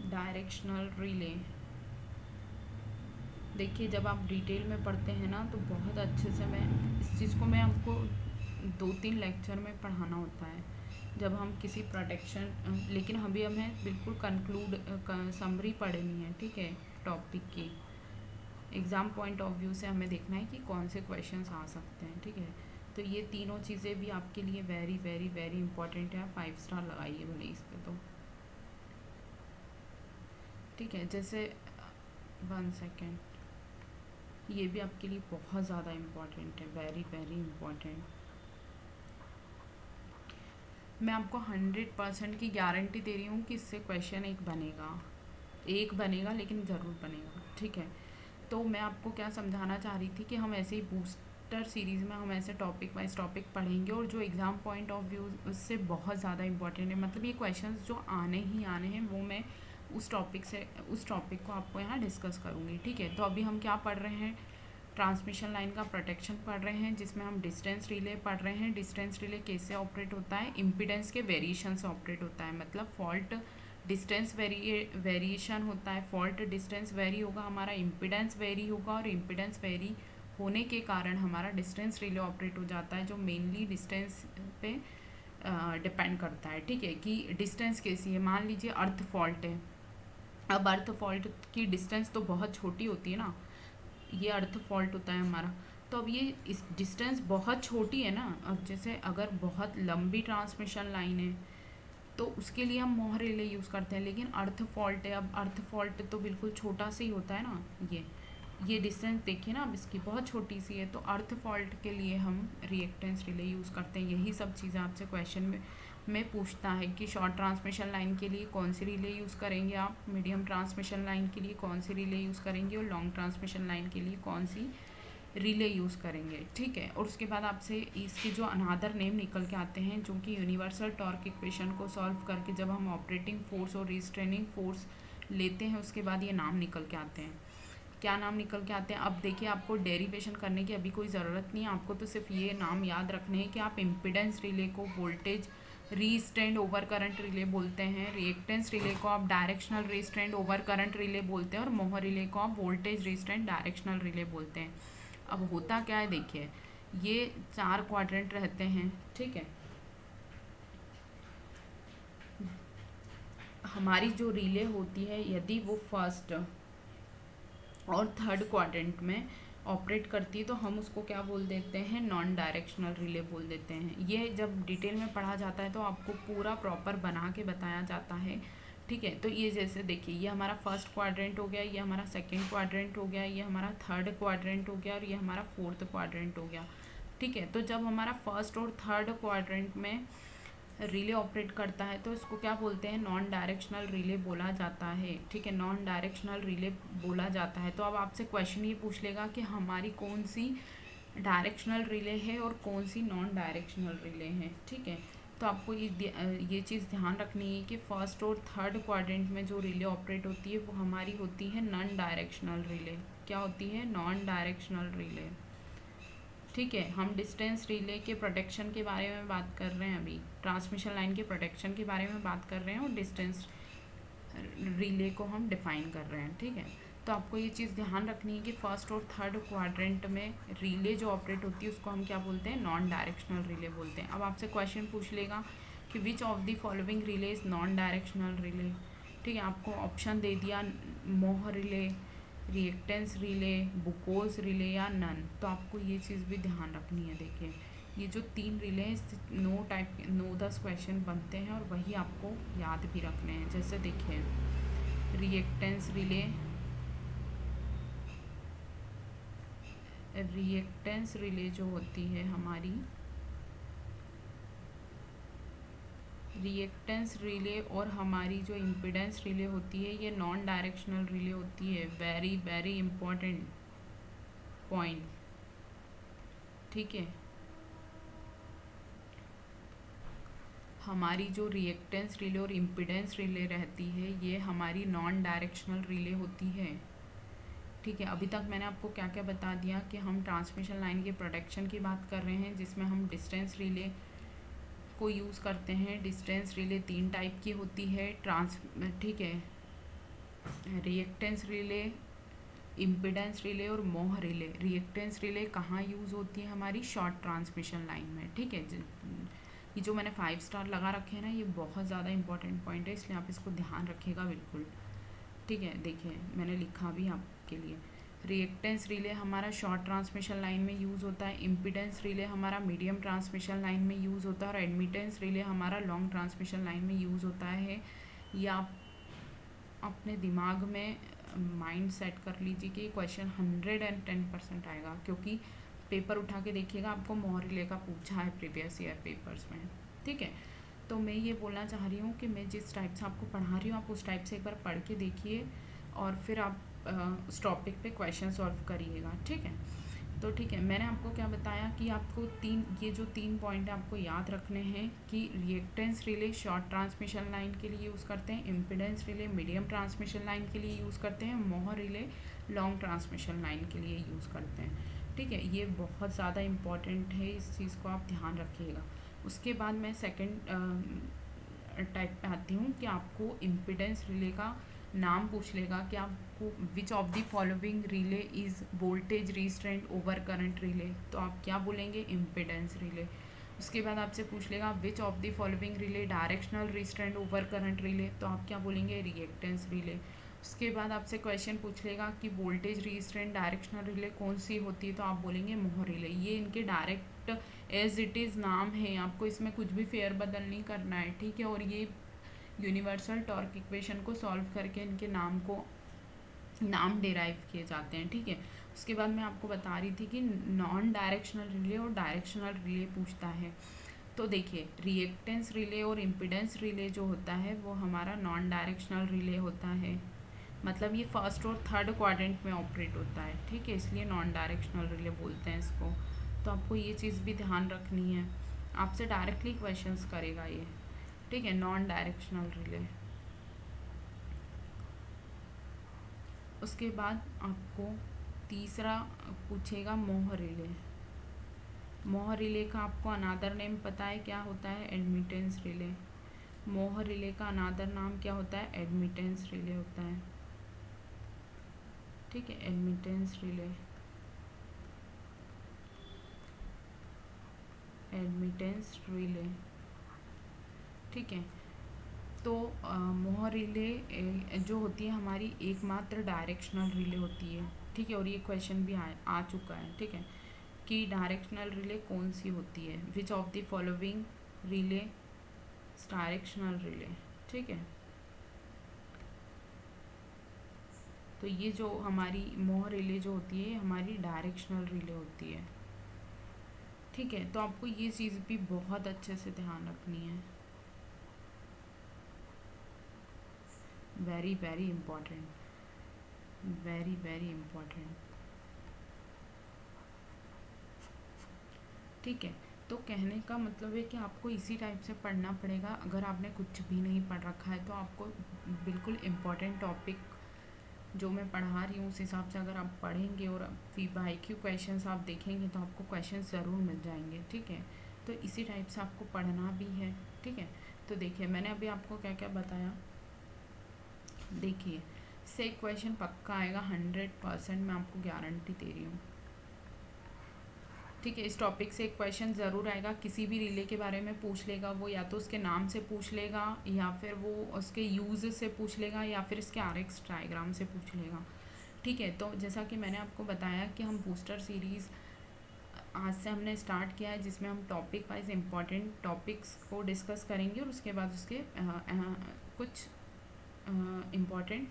directional relay. देखिए जब आप डिटेल में पढ़ते हैं ना तो बहुत अच्छे से इस चीज़ को मैं आपको 2-3 लेक्चर में पढ़ाना होता है जब हम किसी प्रोटेक्शन, लेकिन अभी हमें बिल्कुल समरी पढ़नी है। ठीक है, टॉपिक की एग्ज़ाम पॉइंट ऑफ व्यू से हमें देखना है कि कौन से क्वेश्चंस आ सकते हैं। ठीक है, तो ये तीनों चीज़ें भी आपके लिए वेरी वेरी वेरी इंपॉर्टेंट है। 5 स्टार लगाइए भले इस पर तो। ठीक है, जैसे 1 सेकेंड, ये भी आपके लिए बहुत ज़्यादा इम्पॉर्टेंट है, वेरी वेरी इम्पॉर्टेंट। मैं आपको 100% की गारंटी दे रही हूँ कि इससे क्वेश्चन एक बनेगा लेकिन ज़रूर बनेगा। ठीक है, तो मैं आपको क्या समझाना चाह रही थी कि हम ऐसे ही बूस्टर सीरीज़ में हम ऐसे टॉपिक वाइज टॉपिक पढ़ेंगे, और जो एग्ज़ाम पॉइंट ऑफ व्यू उससे बहुत ज़्यादा इंपॉर्टेंट है, मतलब ये क्वेश्चंस जो आने हैं वो मैं उस टॉपिक को आपको यहाँ डिस्कस करूँगी। ठीक है, तो अभी हम क्या पढ़ रहे हैं, ट्रांसमिशन लाइन का प्रोटेक्शन पढ़ रहे हैं, जिसमें हम डिस्टेंस रिले पढ़ रहे हैं। डिस्टेंस रिले कैसे ऑपरेट होता है, इम्पीडेंस के वेरिएशन से ऑपरेट होता है, मतलब फॉल्ट डिस्टेंस वेरिएशन होता है, फॉल्ट डिस्टेंस वेरी होगा, हमारा इम्पीडेंस वेरी होगा, और इम्पीडेंस वेरी होने के कारण हमारा डिस्टेंस रिले ऑपरेट हो जाता है, जो मेनली डिस्टेंस पे डिपेंड करता है। ठीक है, कि डिस्टेंस कैसी है, मान लीजिए अर्थ फॉल्ट है, अब अर्थ फॉल्ट की डिस्टेंस तो बहुत छोटी होती है ना, ये अर्थ फॉल्ट होता है हमारा, तो अब ये इस डिस्टेंस बहुत छोटी है ना, अब जैसे अगर बहुत लंबी ट्रांसमिशन लाइन है तो उसके लिए हम मोह रिले यूज़ करते हैं, लेकिन अर्थ फॉल्ट है, अब अर्थ फॉल्ट तो बिल्कुल छोटा सा ही होता है ना, ये डिस्टेंस देखिए ना, अब इसकी बहुत छोटी सी है, तो अर्थ फॉल्ट के लिए हम रिएक्टेंस रिले यूज़ करते हैं। यही सब चीज़ें आपसे क्वेश्चन में पूछता है कि शॉर्ट ट्रांसमिशन लाइन के लिए कौन सी रिले यूज़ करेंगे आप, मीडियम ट्रांसमिशन लाइन के लिए कौन सी रिले यूज़ करेंगे, और लॉन्ग ट्रांसमिशन लाइन के लिए कौन सी रिले यूज़ करेंगे, ठीक है। और उसके बाद आपसे इसके जो अनदर नेम निकल के आते हैं, जो कि यूनिवर्सल टॉर्क इक्वेशन को सॉल्व करके जब हम ऑपरेटिंग फोर्स और रिस्ट्रेनिंग फोर्स लेते हैं उसके बाद ये नाम निकल के आते हैं। क्या नाम निकल के आते हैं, अब देखिए आपको डेरिवेशन करने की अभी कोई ज़रूरत नहीं है, आपको तो सिर्फ ये नाम याद रखने हैं कि आप इम्पिडेंस रिले को वोल्टेज रीस्ट्रेंड ओवर करंट रिले बोलते हैं, रिएक्टेंस रिले को आप डायरेक्शनल रीस्ट्रेंड ओवर करंट रिले बोलते हैं, और मोह रिले को आप वोल्टेज रीस्ट्रेंड डायरेक्शनल रिले बोलते हैं। अब होता क्या है देखिए, ये 4 क्वाड्रेंट रहते हैं, ठीक है। हमारी जो रिले होती है यदि वो फर्स्ट और थर्ड क्वाड्रेंट में ऑपरेट करती है तो हम उसको क्या बोल देते हैं, नॉन डायरेक्शनल रिले बोल देते हैं। ये जब डिटेल में पढ़ा जाता है तो आपको पूरा प्रॉपर बना के बताया जाता है, ठीक है। तो ये जैसे देखिए, ये हमारा फर्स्ट क्वाड्रेंट हो गया, ये हमारा सेकंड क्वाड्रेंट हो गया, ये हमारा थर्ड क्वाड्रेंट हो गया, और ये हमारा फोर्थ क्वाड्रेंट हो गया, ठीक है। तो जब हमारा फर्स्ट और थर्ड क्वाड्रेंट में रिले ऑपरेट करता है तो इसको क्या बोलते हैं, नॉन डायरेक्शनल रिले बोला जाता है, ठीक है, नॉन डायरेक्शनल रिले बोला जाता है। तो अब आपसे क्वेश्चन ये पूछ लेगा कि हमारी कौन सी डायरेक्शनल रिले है और कौन सी नॉन डायरेक्शनल रिले है, ठीक है। तो आपको ये चीज़ ध्यान रखनी है कि फर्स्ट और थर्ड क्वाड्रेंट में जो रिले ऑपरेट होती है वो हमारी होती है नॉन डायरेक्शनल रिले। क्या होती है, नॉन डायरेक्शनल रिले, ठीक है। हम डिस्टेंस रिले के प्रोटेक्शन के बारे में बात कर रहे हैं, अभी ट्रांसमिशन लाइन के प्रोटेक्शन के बारे में बात कर रहे हैं, और डिस्टेंस रिले को हम डिफाइन कर रहे हैं, ठीक है। तो आपको ये चीज़ ध्यान रखनी है कि फर्स्ट और थर्ड क्वाड्रेंट में रिले जो ऑपरेट होती है उसको हम क्या बोलते हैं, नॉन डायरेक्शनल रिले बोलते हैं। अब आपसे क्वेश्चन पूछ लेगा कि which of the following relay is non directional relay, ठीक है। आपको ऑप्शन दे दिया मोह रिले, रिएक्टेंस रिले, बुकोस रिले या नन। तो आपको ये चीज़ भी ध्यान रखनी है। देखिए ये जो 3 रिले हैं 9-10 क्वेश्चन बनते हैं और वही आपको याद भी रखने हैं। जैसे देखिए रिएक्टेंस रिले जो होती है हमारी, रिएक्टेंस रिले और हमारी जो इम्पिडेंस रिले होती है ये नॉन डायरेक्शनल रिले होती है। वेरी वेरी इम्पॉर्टेंट पॉइंट, ठीक है। हमारी जो रिएक्टेंस रिले और इम्पिडेंस रिले रहती है ये हमारी नॉन डायरेक्शनल रिले होती है, ठीक है। अभी तक मैंने आपको क्या क्या बता दिया कि हम ट्रांसमिशन लाइन के प्रोटेक्शन की बात कर रहे हैं, जिसमें हम डिस्टेंस रिले को यूज़ करते हैं। डिस्टेंस रिले 3 टाइप की होती है, ठीक है, रिएक्टेंस रिले, इम्पिडेंस रिले और मोह रिले। रिएक्टेंस रिले कहाँ यूज़ होती है, हमारी शॉर्ट ट्रांसमिशन लाइन में, ठीक है। ये जो मैंने 5 स्टार लगा रखे हैं ना, ये बहुत ज़्यादा इंपॉर्टेंट पॉइंट है, इसलिए आप इसको ध्यान रखिएगा बिल्कुल, ठीक है। देखिए मैंने लिखा भी आपके लिए, रिएक्टेंस रिले हमारा शॉर्ट ट्रांसमिशन लाइन में यूज़ होता है, इम्पिडेंस रिले हमारा मीडियम ट्रांसमिशन लाइन में यूज़ होता है, और एडमिटेंस रिले हमारा लॉन्ग ट्रांसमिशन लाइन में यूज़ होता है। ये आप अपने दिमाग में माइंड सेट कर लीजिए कि क्वेश्चन 110% आएगा, क्योंकि पेपर उठा के देखिएगा आपको मोह रिले का पूछा है प्रीवियस ईयर पेपर्स में, ठीक है। तो मैं ये बोलना चाह रही हूँ कि मैं जिस टाइप से आपको पढ़ा रही हूँ आप उस टाइप से एक बार पढ़ के देखिए और फिर आप उस टॉपिक पे क्वेश्चन सॉल्व करिएगा, ठीक है। तो ठीक है, मैंने आपको क्या बताया कि आपको ये जो 3 पॉइंट आपको याद रखने हैं कि reactance relay short transmission line के लिए यूज़ करते हैं, impedance relay medium transmission line के लिए यूज़ करते हैं, मोह रिले लॉन्ग ट्रांसमिशन लाइन के लिए यूज़ करते हैं, ठीक है। ये बहुत ज़्यादा इम्पॉर्टेंट है, इस चीज़ को आप ध्यान रखिएगा। उसके बाद मैं सेकंड टाइप पे आती हूँ कि आपको इम्पिडेंस रिले का नाम पूछ लेगा कि आपको which of the following relay is voltage restraint over current relay, तो आप क्या बोलेंगे, इम्पिडेंस रिले। उसके बाद आपसे पूछ लेगा which of the following relay directional restraint over current relay, तो आप क्या बोलेंगे, रिएक्टेंस रिले। उसके बाद आपसे क्वेश्चन पूछ लेगा कि वोल्टेज रेजिस्टेंस डायरेक्शनल रिले कौन सी होती है, तो आप बोलेंगे मोह रिले। ये इनके डायरेक्ट एज इट इज़ नाम है, आपको इसमें कुछ भी फेर बदल नहीं करना है, ठीक है। और ये यूनिवर्सल टॉर्क इक्वेशन को सॉल्व करके इनके नाम डिराइव किए जाते हैं, ठीक है। उसके बाद मैं आपको बता रही थी कि नॉन डायरेक्शनल रिले और डायरेक्शनल रिले पूछता है। तो देखिए, रिएक्टेंस रिले और इम्पीडेंस रिले जो होता है वो हमारा नॉन डायरेक्शनल रिले होता है, मतलब ये फर्स्ट और थर्ड क्वाड्रेंट में ऑपरेट होता है, ठीक है, इसलिए नॉन डायरेक्शनल रिले बोलते हैं इसको। तो आपको ये चीज़ भी ध्यान रखनी है, आपसे डायरेक्टली क्वेश्चंस करेगा ये, ठीक है, नॉन डायरेक्शनल रिले। उसके बाद आपको तीसरा पूछेगा मोह रिले। मोह रिले का आपको अनादर नेम पता है क्या होता है? Admittance relay. मोह रिले का अनादर नाम क्या होता है? एडमिटेंस रिले होता है, ठीक है, एडमिटेंस रिले। एडमिटेंस रिले, ठीक है। तो मोह रिले जो होती है हमारी एकमात्र डायरेक्शनल रिले होती है, ठीक है। और ये क्वेश्चन भी आ चुका है, ठीक है, कि डायरेक्शनल रिले कौन सी होती है, which of the following relay directional relay, ठीक है। तो ये जो हमारी मोह रिले जो होती है हमारी डायरेक्शनल रिले होती है, ठीक है। तो आपको ये चीज़ भी बहुत अच्छे से ध्यान रखनी है, very very important, very very important, ठीक है। तो कहने का मतलब है कि आपको इसी टाइप से पढ़ना पड़ेगा। अगर आपने कुछ भी नहीं पढ़ रखा है तो आपको बिल्कुल इम्पॉर्टेंट टॉपिक जो मैं पढ़ा रही हूँ उस हिसाब से अगर आप पढ़ेंगे और IQ क्वेश्चंस आप देखेंगे तो आपको क्वेश्चंस ज़रूर मिल जाएंगे, ठीक है। तो इसी टाइप से आपको पढ़ना भी है, ठीक है। तो देखिए, मैंने अभी आपको क्या क्या बताया, देखिए, से क्वेश्चन पक्का आएगा 100%, मैं आपको गारंटी दे रही हूँ, ठीक है। इस टॉपिक से एक क्वेश्चन ज़रूर आएगा, किसी भी रिले के बारे में पूछ लेगा वो, या तो उसके नाम से पूछ लेगा या फिर वो उसके यूज़ से पूछ लेगा या फिर इसके RX डायग्राम से पूछ लेगा, ठीक है। तो जैसा कि मैंने आपको बताया कि हम बूस्टर सीरीज़ आज से हमने स्टार्ट किया है, जिसमें हम टॉपिक वाइज इम्पॉर्टेंट टॉपिक्स को डिस्कस करेंगे और उसके बाद उसके कुछ इम्पॉर्टेंट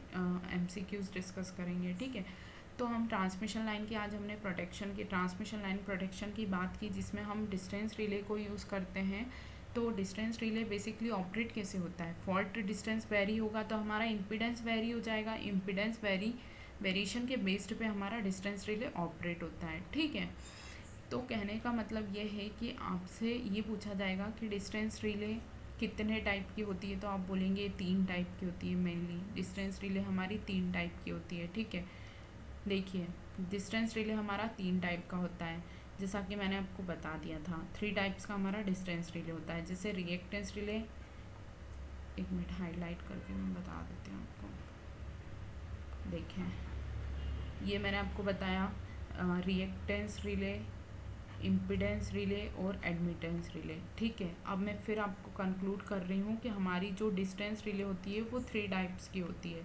MCQs डिस्कस करेंगे, ठीक है। तो हम ट्रांसमिशन लाइन की आज हमने ट्रांसमिशन लाइन प्रोटेक्शन की बात की, जिसमें हम डिस्टेंस रिले को यूज़ करते हैं। तो डिस्टेंस रिले बेसिकली ऑपरेट कैसे होता है, फॉल्ट डिस्टेंस वेरी होगा तो हमारा इम्पीडेंस वेरी हो जाएगा, इम्पीडेंस वेरिएशन के बेस्ड पे हमारा डिस्टेंस रिले ऑपरेट होता है, ठीक है। तो कहने का मतलब ये है कि आपसे ये पूछा जाएगा कि डिस्टेंस रिले कितने टाइप की होती है, तो आप बोलेंगे 3 टाइप की होती है, मेनली डिस्टेंस रिले हमारी 3 टाइप की होती है, ठीक है। देखिए, डिस्टेंस रिले हमारा 3 टाइप का होता है, जैसा कि मैंने आपको बता दिया था 3 टाइप्स का हमारा डिस्टेंस रिले होता है। जैसे रिएक्टेंस रिले, एक मिनट हाईलाइट करके मैं बता देती हूँ आपको। देखें, ये मैंने आपको बताया रिएक्टेंस रिले, इम्पीडेंस रिले और एडमिटेंस रिले, ठीक है। अब मैं फिर आपको कंक्लूड कर रही हूँ कि हमारी जो डिस्टेंस रिले होती है वो 3 टाइप्स की होती है,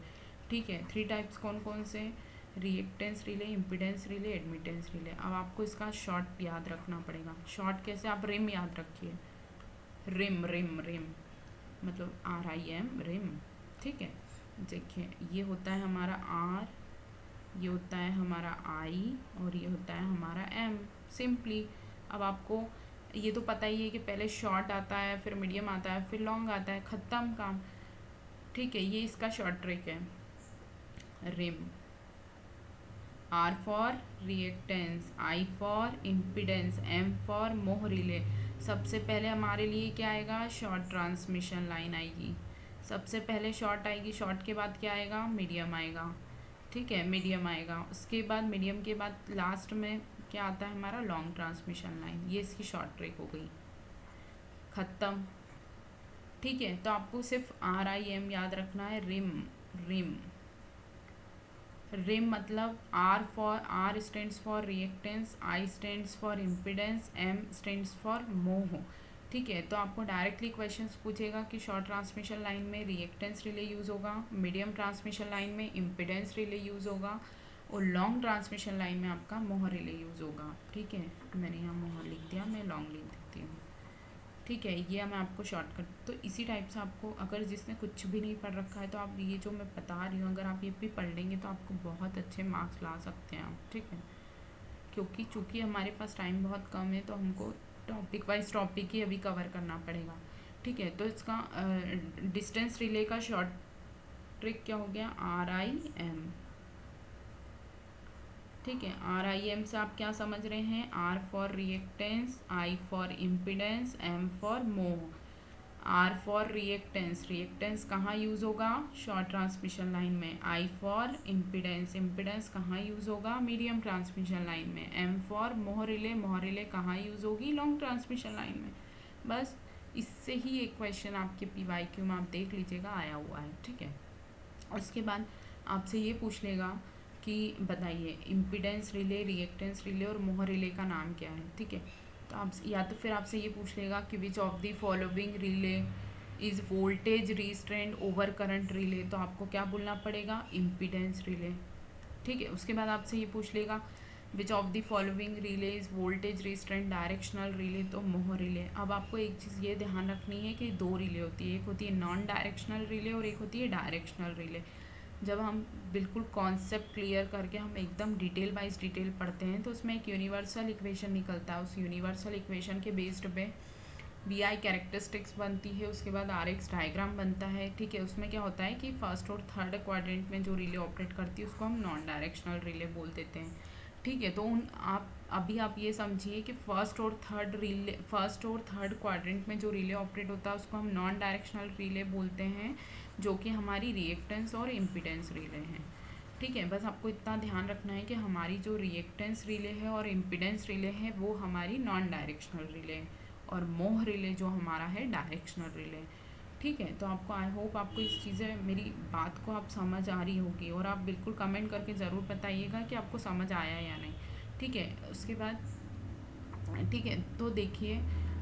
ठीक है। 3 टाइप्स कौन कौन से? Reactance relay, impedance relay, admittance relay. अब आपको इसका शॉर्ट याद रखना पड़ेगा। शॉर्ट कैसे? आप रिम याद रखिए, रिम रिम रिम मतलब RIM, रिम, ठीक है। देखिए, ये होता है हमारा R, ये होता है हमारा I और ये होता है हमारा M, सिंपली। अब आपको ये तो पता ही है कि पहले शॉर्ट आता है, फिर मीडियम आता है, फिर लॉन्ग आता है, ख़त्म काम, ठीक है। ये इसका शॉर्ट ट्रिक है, RIM. R for reactance, I for impedance, M for mho relay. सबसे पहले हमारे लिए क्या आएगा? शॉर्ट ट्रांसमिशन लाइन आएगी, सबसे पहले शॉर्ट आएगी, शॉर्ट के बाद क्या आएगा? मीडियम आएगा, ठीक है, मीडियम आएगा। उसके बाद मीडियम के बाद लास्ट में क्या आता है हमारा? Long transmission line. ये इसकी शॉर्ट ट्रिक हो गई, ख़त्म, ठीक है। तो आपको सिर्फ RIM याद रखना है, रिम रिम। रिम मतलब R stands for reactance, I stands for impedance, M stands for मोह, ठीक है। तो आपको डायरेक्टली क्वेश्चंस पूछेगा कि शॉर्ट ट्रांसमिशन लाइन में रिएक्टेंस रिले यूज़ होगा, मीडियम ट्रांसमिशन लाइन में इम्पिडेंस रिले यूज़ होगा, और लॉन्ग ट्रांसमिशन लाइन में आपका मोहर रिले यूज़ होगा। ठीक है, मैंने यहाँ मोहर लिख दिया, मैं लॉन्ग लिख देती हूँ। ठीक है, ये मैं आपको शॉर्टकट, तो इसी टाइप से आपको, अगर जिसने कुछ भी नहीं पढ़ रखा है तो आप ये जो मैं बता रही हूँ अगर आप ये भी पढ़ लेंगे तो आपको बहुत अच्छे मार्क्स ला सकते हैं आप। ठीक है, क्योंकि चूँकि हमारे पास टाइम बहुत कम है तो हमको टॉपिक वाइज टॉपिक ही अभी कवर करना पड़ेगा। ठीक है, तो इसका डिस्टेंस रिले का शॉर्ट ट्रिक क्या हो गया, RIM। ठीक है, RIM से आप क्या समझ रहे हैं, R for reactance, I for impedance, M for मोह। R फॉर रिएक्टेंस, रिएक्टेंस कहाँ यूज़ होगा, शॉर्ट ट्रांसमिशन लाइन में। I फॉर इम्पिडेंस, इम्पिडेंस कहाँ यूज़ होगा, मीडियम ट्रांसमिशन लाइन में। M फॉर मोह रिले कहाँ यूज़ होगी, लॉन्ग ट्रांसमिशन लाइन में। बस इससे ही एक क्वेश्चन आपके PYQ में आप देख लीजिएगा आया हुआ है। ठीक है, उसके बाद आपसे ये पूछ लेगा कि बताइए इम्पिडेंस रिले, रिएक्टेंस रिले और मोहर रिले का नाम क्या है। ठीक है, तो आप या तो फिर आपसे ये पूछ लेगा कि which of the following relay is voltage restrained over current relay, तो आपको क्या बोलना पड़ेगा, इम्पिडेंस रिले। ठीक है, उसके बाद आपसे ये पूछ लेगा which of the following relay is voltage restrained directional relay, तो मोहर रिले। अब आपको एक चीज़ ये ध्यान रखनी है कि दो रिले होती है, एक होती है नॉन डायरेक्शनल रिले और एक होती है डायरेक्शनल रिले। जब हम बिल्कुल कॉन्सेप्ट क्लियर करके हम एकदम डिटेल वाइज डिटेल पढ़ते हैं तो उसमें एक यूनिवर्सल इक्वेशन निकलता है, उस यूनिवर्सल इक्वेशन के बेस्ड पे VI कैरेक्टरिस्टिक्स बनती है, उसके बाद RX डायग्राम बनता है। ठीक है, उसमें क्या होता है कि फर्स्ट और थर्ड क्वाड्रेंट में जो रिले ऑपरेट करती है उसको हम नॉन डायरेक्शनल रिले बोल देते हैं। ठीक है, तो आप ये समझिए कि फर्स्ट और थर्ड क्वाड्रेंट में जो रिले ऑपरेट होता है उसको हम नॉन डायरेक्शनल रिले बोलते हैं, जो कि हमारी रिएक्टेंस और इम्पिडेंस रिले हैं। ठीक है, बस आपको इतना ध्यान रखना है कि हमारी जो रिएक्टेंस रिले है और इम्पिडेंस रिले है वो हमारी नॉन डायरेक्शनल रिले है, और मोह रिले जो हमारा है डायरेक्शनल रिले। ठीक है, तो आपको, आई होप आपको इस चीज़ें, मेरी बात को आप समझ आ रही होगी, और आप बिल्कुल कमेंट करके ज़रूर बताइएगा कि आपको समझ आया या नहीं। ठीक है, उसके बाद ठीक है, तो देखिए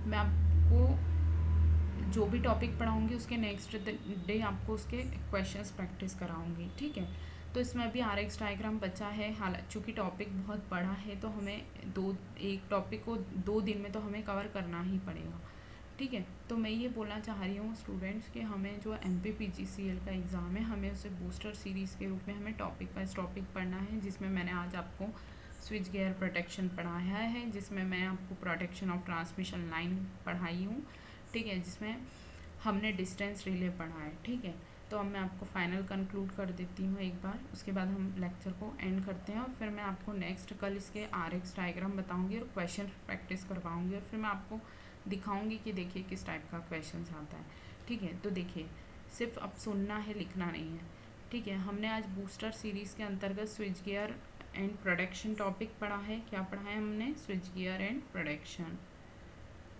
मैं आपको जो भी टॉपिक पढ़ाऊँगी उसके नेक्स्ट डे आपको उसके क्वेश्चंस प्रैक्टिस कराऊँगी। ठीक है, तो इसमें अभी RX डायग्राम बचा है, हालांकि चूँकि टॉपिक बहुत बड़ा है तो हमें एक टॉपिक को 2 दिन में तो हमें कवर करना ही पड़ेगा। ठीक है, तो मैं ये बोलना चाह रही हूँ स्टूडेंट्स कि हमें जो MPPGCL का एग्ज़ाम है हमें उसे बूस्टर सीरीज़ के रूप में हमें टॉपिक वाइज टॉपिक पढ़ना है, जिसमें मैंने आज आपको स्विच गियर प्रोटेक्शन पढ़ाया है, जिसमें मैं आपको प्रोटेक्शन ऑफ ट्रांसमिशन लाइन पढ़ाई हूँ। ठीक है, जिसमें हमने डिस्टेंस रिले पढ़ा है। ठीक है, तो अब मैं आपको फाइनल कंक्लूड कर देती हूँ एक बार, उसके बाद हम लेक्चर को एंड करते हैं, और फिर मैं आपको नेक्स्ट कल इसके RX डायग्राम बताऊँगी और क्वेश्चन प्रैक्टिस करवाऊँगी, और फिर मैं आपको दिखाऊंगी कि देखिए किस टाइप का क्वेश्चन आता है। ठीक है, तो देखिए सिर्फ अब सुनना है, लिखना नहीं है। ठीक है, हमने आज बूस्टर सीरीज़ के अंतर्गत switch gear and production topic पढ़ा है। क्या पढ़ा है हमने, स्विच गियर एंड प्रोडक्शन।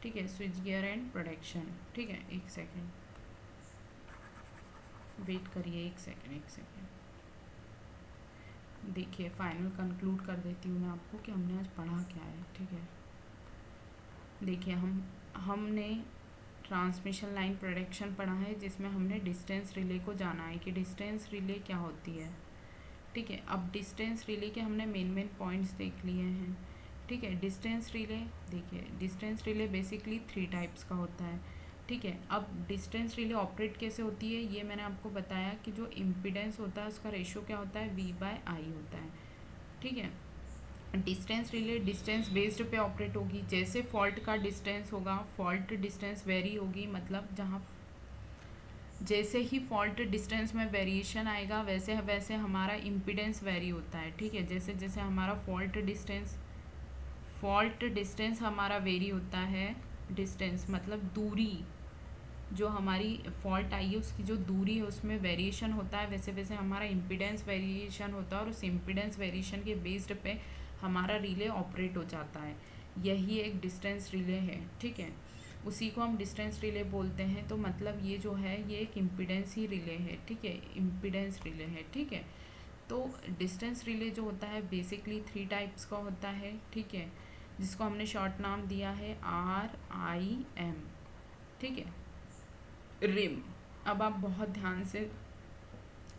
ठीक है, स्विच गियर एंड प्रोडक्शन। ठीक है, एक सेकेंड वेट करिए, एक सेकेंड। देखिए फाइनल कंक्लूड कर देती हूँ मैं आपको कि हमने आज पढ़ा क्या है। ठीक है, देखिए हमने ट्रांसमिशन लाइन प्रोडक्शन पढ़ा है, जिसमें हमने डिस्टेंस रिले को जाना है कि डिस्टेंस रिले क्या होती है। ठीक है, अब डिस्टेंस रिले के हमने मेन पॉइंट्स देख लिए हैं। ठीक है, डिस्टेंस रिले, देखिए डिस्टेंस रिले बेसिकली 3 टाइप्स का होता है। ठीक है, अब डिस्टेंस रिले ऑपरेट कैसे होती है ये मैंने आपको बताया कि जो इम्पिडेंस होता है उसका रेशियो क्या होता है, V/I होता है। ठीक है, डिस्टेंस रिले डिस्टेंस बेस्ड पे ऑपरेट होगी, जैसे फॉल्ट का डिस्टेंस होगा फॉल्ट डिस्टेंस वेरी होगी, मतलब जहाँ जैसे ही फॉल्ट डिस्टेंस में वेरिएशन आएगा वैसे वैसे हमारा इम्पिडेंस वेरी होता है। ठीक है, जैसे जैसे हमारा फॉल्ट डिस्टेंस हमारा वेरी होता है, डिस्टेंस मतलब दूरी, जो हमारी फॉल्ट आई है उसकी जो दूरी है उसमें वेरिएशन होता है, वैसे वैसे हमारा इम्पिडेंस वेरिएशन होता है, और उस इम्पिडेंस वेरिएशन के बेस्ड पे हमारा रिले ऑपरेट हो जाता है। यही एक डिस्टेंस रिले है। ठीक है, उसी को हम डिस्टेंस रिले बोलते हैं। तो मतलब ये जो है ये एक इम्पिडेंस ही रिले है। ठीक है, इम्पिडेंस रिले है। ठीक है, तो डिस्टेंस रिले जो होता है बेसिकली 3 टाइप्स का होता है। ठीक है, जिसको हमने शॉर्ट नाम दिया है RIM। ठीक है। रिम, अब आप बहुत ध्यान से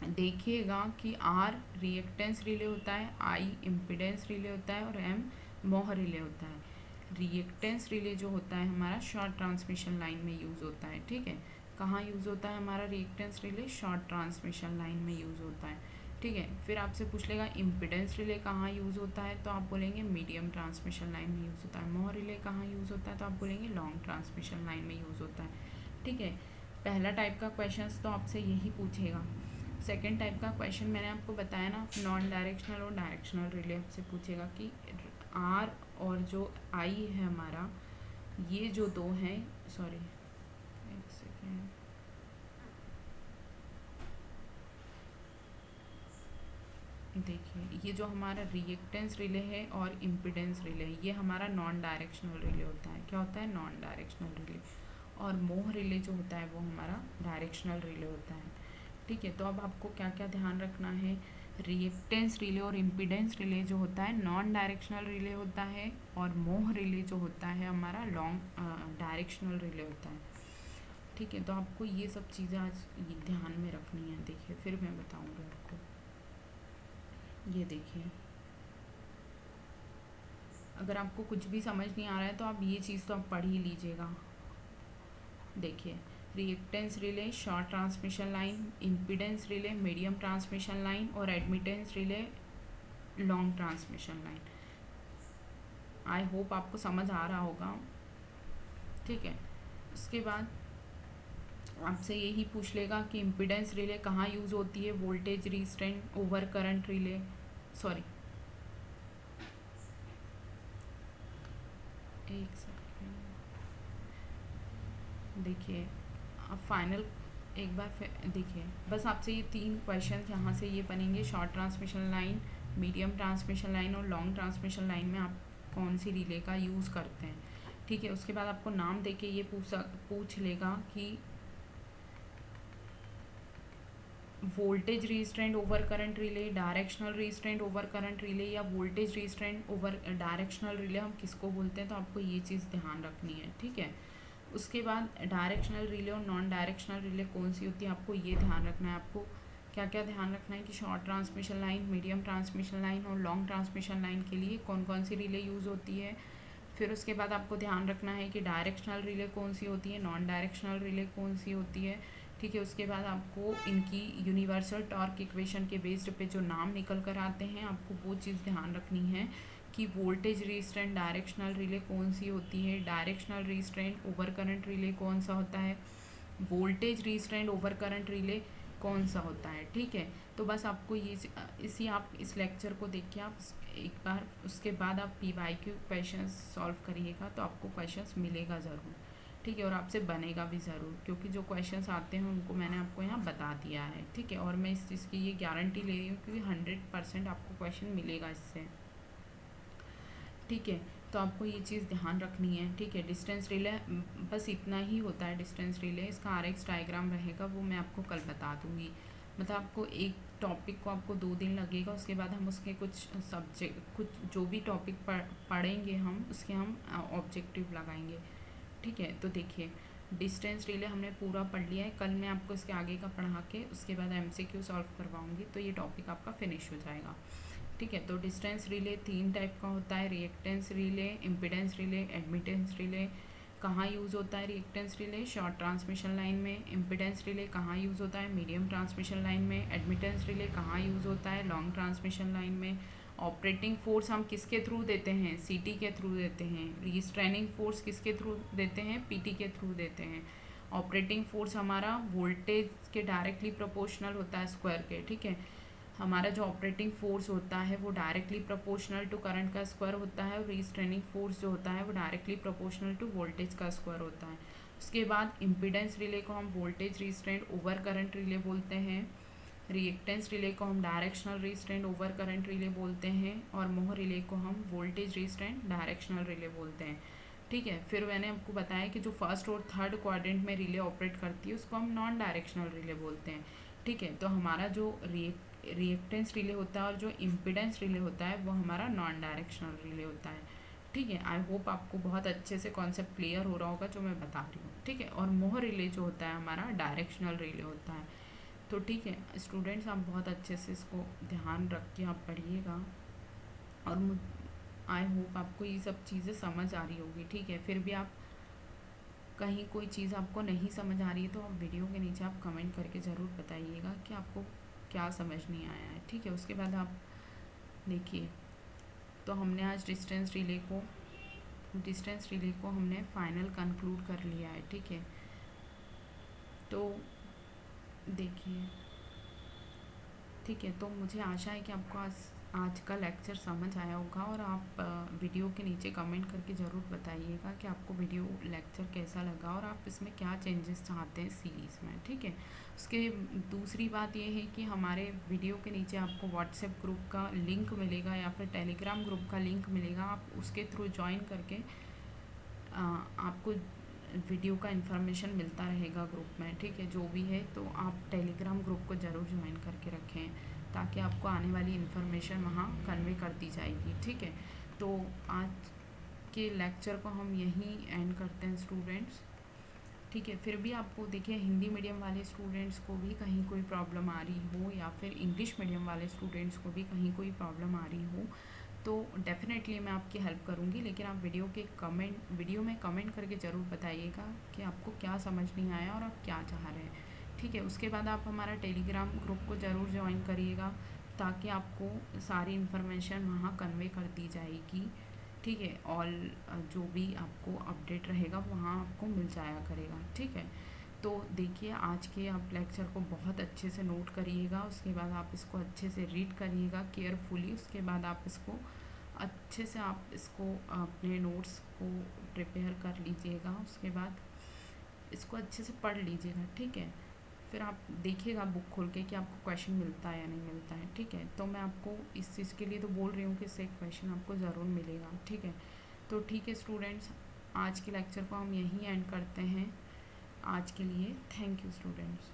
देखिएगा कि आर रिएक्टेंस रिले होता है, आई इम्पिडेंस रिले होता है और एम मोह रिले होता है। रिएक्टेंस रिले जो होता है हमारा शॉर्ट ट्रांसमिशन लाइन में यूज़ होता है, ठीक है। कहाँ यूज़ होता है हमारा reactance relay? Short transmission line में यूज़ होता है, ठीक है। फिर आपसे पूछ लेगा इम्पिडेंस रिले कहाँ यूज़ होता है, तो आप बोलेंगे मीडियम ट्रांसमिशन लाइन में यूज़ होता है। मोह रिले कहाँ यूज़ होता है, तो आप बोलेंगे लॉन्ग ट्रांसमिशन लाइन में यूज़ होता है, ठीक है। पहला टाइप का क्वेश्चन तो आपसे यही पूछेगा। सेकेंड टाइप का क्वेश्चन मैंने आपको बताया ना, नॉन डायरेक्शनल और डायरेक्शनल रिले आपसे पूछेगा कि आर और जो आई है हमारा, ये जो दो हैं, सॉरी एक सेकेंड, देखिए ये जो हमारा रिएक्टेंस रिले है और इम्पिडेंस रिले है, ये हमारा नॉन डायरेक्शनल रिले होता है। क्या होता है? Non directional relay. और मोह रिले जो होता है वो हमारा डायरेक्शनल रिले होता है, ठीक है। तो अब आपको क्या क्या ध्यान रखना है, रिएक्टेंस रिले और इम्पिडेंस रिले जो होता है नॉन डायरेक्शनल रिले होता है, और मोह रिले जो होता है हमारा लॉन्ग डायरेक्शनल रिले होता है, ठीक है। तो आपको ये सब चीज़ें आज ध्यान में रखनी है। देखिए फिर मैं बताऊँगी आपको, ये देखिए अगर आपको कुछ भी समझ नहीं आ रहा है तो आप ये चीज़ तो आप पढ़ ही लीजिएगा। देखिए reactance relay short transmission line, impedance relay medium transmission line और admittance relay long transmission line. I hope आपको समझ आ रहा होगा, ठीक है। उसके बाद आपसे यही पूछ लेगा कि इम्पिडेंस रिले कहाँ यूज़ होती है, voltage restraint over current relay, sorry एक सेकेंड, देखिए अब फाइनल एक बार फिर देखिए, बस आपसे ये 3 क्वेश्चन यहाँ से ये बनेंगे, short transmission line, medium transmission line और लॉन्ग ट्रांसमिशन लाइन में आप कौन सी रिले का यूज़ करते हैं, ठीक है। उसके बाद आपको नाम देके ये पूछ लेगा कि voltage restraint over current relay, directional restraint over current relay या voltage restraint over directional relay हम किसको बोलते हैं, तो आपको ये चीज़ ध्यान रखनी है, ठीक है। उसके बाद डायरेक्शनल रिले और नॉन डायरेक्शनल रिले कौन सी होती है, आपको ये ध्यान रखना है। आपको क्या क्या ध्यान रखना है कि short transmission line, medium transmission line और लॉन्ग ट्रांसमिशन लाइन के लिए कौन कौन सी रिले यूज़ होती है। फिर उसके बाद आपको ध्यान रखना है कि डायरेक्शनल रिले कौन सी होती है, नॉन डायरेक्शनल रिले कौन सी होती है, ठीक है। उसके बाद आपको इनकी यूनिवर्सल टॉर्क इक्वेशन के बेस्ड पे जो नाम निकल कर आते हैं, आपको वो चीज़ ध्यान रखनी है कि वोल्टेज रिस्ट्रेंट डायरेक्शनल रिले कौन सी होती है, directional restraint over current relay कौन सा होता है, voltage restraint over current relay कौन सा होता है, ठीक है। तो बस आपको ये आप इस लेक्चर को देख के आप एक बार उसके बाद आप PYQ क्वेश्चन सॉल्व करिएगा तो आपको क्वेश्चंस मिलेगा ज़रूर, ठीक है। और आपसे बनेगा भी ज़रूर, क्योंकि जो क्वेश्चंस आते हैं उनको मैंने आपको यहाँ बता दिया है, ठीक है। और मैं इस चीज़ की ये गारंटी ले रही हूँ क्योंकि 100% आपको क्वेश्चन मिलेगा इससे, ठीक है। तो आपको ये चीज़ ध्यान रखनी है, ठीक है। डिस्टेंस रिले बस इतना ही होता है, डिस्टेंस रिले इसका RX डायग्राम रहेगा, वो मैं आपको कल बता दूँगी। मतलब आपको एक टॉपिक को आपको 2 दिन लगेगा, उसके बाद हम उसके कुछ सब्जेक्ट, कुछ जो भी टॉपिक पढ़ेंगे हम उसके हम ऑब्जेक्टिव लगाएंगे, ठीक है। तो देखिए डिस्टेंस रिले हमने पूरा पढ़ लिया है, कल मैं आपको इसके आगे का पढ़ा के उसके बाद MCQ सॉल्व करवाऊँगी, तो ये टॉपिक आपका फिनिश हो जाएगा, ठीक है। तो डिस्टेंस रिले 3 टाइप का होता है, reactance relay, impedance relay, admittance relay. कहाँ यूज़ होता है reactance relay? Short transmission line में। इम्पिडेंस रिले कहाँ यूज़ होता है? मीडियम ट्रांसमिशन लाइन में। एडमिटेंस रिले कहाँ यूज़ होता है? लॉन्ग ट्रांसमिशन लाइन में। ऑपरेटिंग फोर्स हम किसके थ्रू देते हैं? CT के थ्रू देते हैं। रिस्ट्रेनिंग फोर्स किसके थ्रू देते हैं? PT के थ्रू देते हैं। ऑपरेटिंग फोर्स हमारा वोल्टेज के डायरेक्टली प्रोपोर्शनल होता है स्क्वायर के, ठीक है। हमारा जो ऑपरेटिंग फोर्स होता है वो डायरेक्टली प्रोपोर्शनल टू करंट का स्क्वायर होता है, और रिस्ट्रेनिंग फोर्स जो होता है वो डायरेक्टली प्रोपोर्शनल टू वोल्टेज का स्क्वायर होता है। उसके बाद इम्पिडेंस रिले को हम voltage restraint over current relay बोलते हैं, रिएक्टेंस रिले को हम directional restraint over current relay बोलते हैं, और मोह रिले को हम वोल्टेज रिस्ट्रेंट डायरेक्शनल रिले बोलते हैं, ठीक है। फिर मैंने आपको बताया कि जो फर्स्ट और थर्ड क्वाड्रेंट में रिले ऑपरेट करती है उसको हम नॉन डायरेक्शनल रिले बोलते हैं, ठीक है। तो हमारा जो रिएक्टेंस रिले होता है और जो इम्पिडेंस रिले होता है वो हमारा नॉन डायरेक्शनल रिले होता है, ठीक है। आई होप आपको बहुत अच्छे से कॉन्सेप्ट क्लियर हो रहा होगा जो मैं बता रही हूँ, ठीक है। और मोह रिले जो होता है हमारा डायरेक्शनल रिले होता है। तो ठीक है स्टूडेंट्स, आप बहुत अच्छे से इसको ध्यान रख के आप पढ़िएगा, और आई होप आपको ये सब चीज़ें समझ आ रही होगी, ठीक है। फिर भी आप कहीं कोई चीज़ आपको नहीं समझ आ रही है तो आप वीडियो के नीचे आप कमेंट करके ज़रूर बताइएगा कि आपको क्या समझ नहीं आया है, ठीक है। उसके बाद आप देखिए, तो हमने आज डिस्टेंस रिले को हमने फाइनल कंक्लूड कर लिया है, ठीक है। तो देखिए, ठीक है, तो मुझे आशा है कि आपको आज का लेक्चर समझ आया होगा, और आप वीडियो के नीचे कमेंट करके ज़रूर बताइएगा कि आपको वीडियो लेक्चर कैसा लगा और आप इसमें क्या चेंजेस चाहते हैं सीरीज़ में, ठीक है। उसके दूसरी बात ये है कि हमारे वीडियो के नीचे आपको व्हाट्सएप ग्रुप का लिंक मिलेगा या फिर टेलीग्राम ग्रुप का लिंक मिलेगा, आप उसके थ्रू ज्वाइन करके आपको वीडियो का इन्फॉर्मेशन मिलता रहेगा ग्रुप में, ठीक है। जो भी है तो आप टेलीग्राम ग्रुप को ज़रूर ज्वाइन करके रखें, ताकि आपको आने वाली इन्फॉर्मेशन वहाँ कन्वे कर दी जाएगी, ठीक है। तो आज के लेक्चर को हम यहीं एंड करते हैं स्टूडेंट्स, ठीक है। फिर भी आपको देखिए, हिंदी मीडियम वाले स्टूडेंट्स को भी कहीं कोई प्रॉब्लम आ रही हो, या फिर इंग्लिश मीडियम वाले स्टूडेंट्स को भी कहीं कोई प्रॉब्लम आ रही हो, तो डेफ़िनेटली मैं आपकी हेल्प करूँगी। लेकिन आप वीडियो में कमेंट करके ज़रूर बताइएगा कि आपको क्या समझ नहीं आया और आप क्या चाह रहे हैं, ठीक है। उसके बाद आप हमारा टेलीग्राम ग्रुप को ज़रूर ज्वाइन करिएगा, ताकि आपको सारी इन्फॉर्मेशन वहाँ कन्वे कर दी जाएगी, ठीक है। ऑल जो भी आपको अपडेट रहेगा वहाँ आपको मिल जाया करेगा, ठीक है। तो देखिए, आज के आप लेक्चर को बहुत अच्छे से नोट करिएगा, उसके बाद आप इसको अच्छे से रीड करिएगा केयरफुली, उसके बाद आप इसको अच्छे से अपने नोट्स को प्रिपेयर कर लीजिएगा, उसके बाद इसको अच्छे से पढ़ लीजिएगा, ठीक है। फिर आप देखिएगा बुक खोल के कि आपको क्वेश्चन मिलता है या नहीं मिलता है, ठीक है। तो मैं आपको इस चीज़ के लिए तो बोल रही हूँ कि इससे क्वेश्चन आपको ज़रूर मिलेगा, ठीक है। तो ठीक है स्टूडेंट्स, आज के लेक्चर को हम यहीं एंड करते हैं आज के लिए। Thank you students.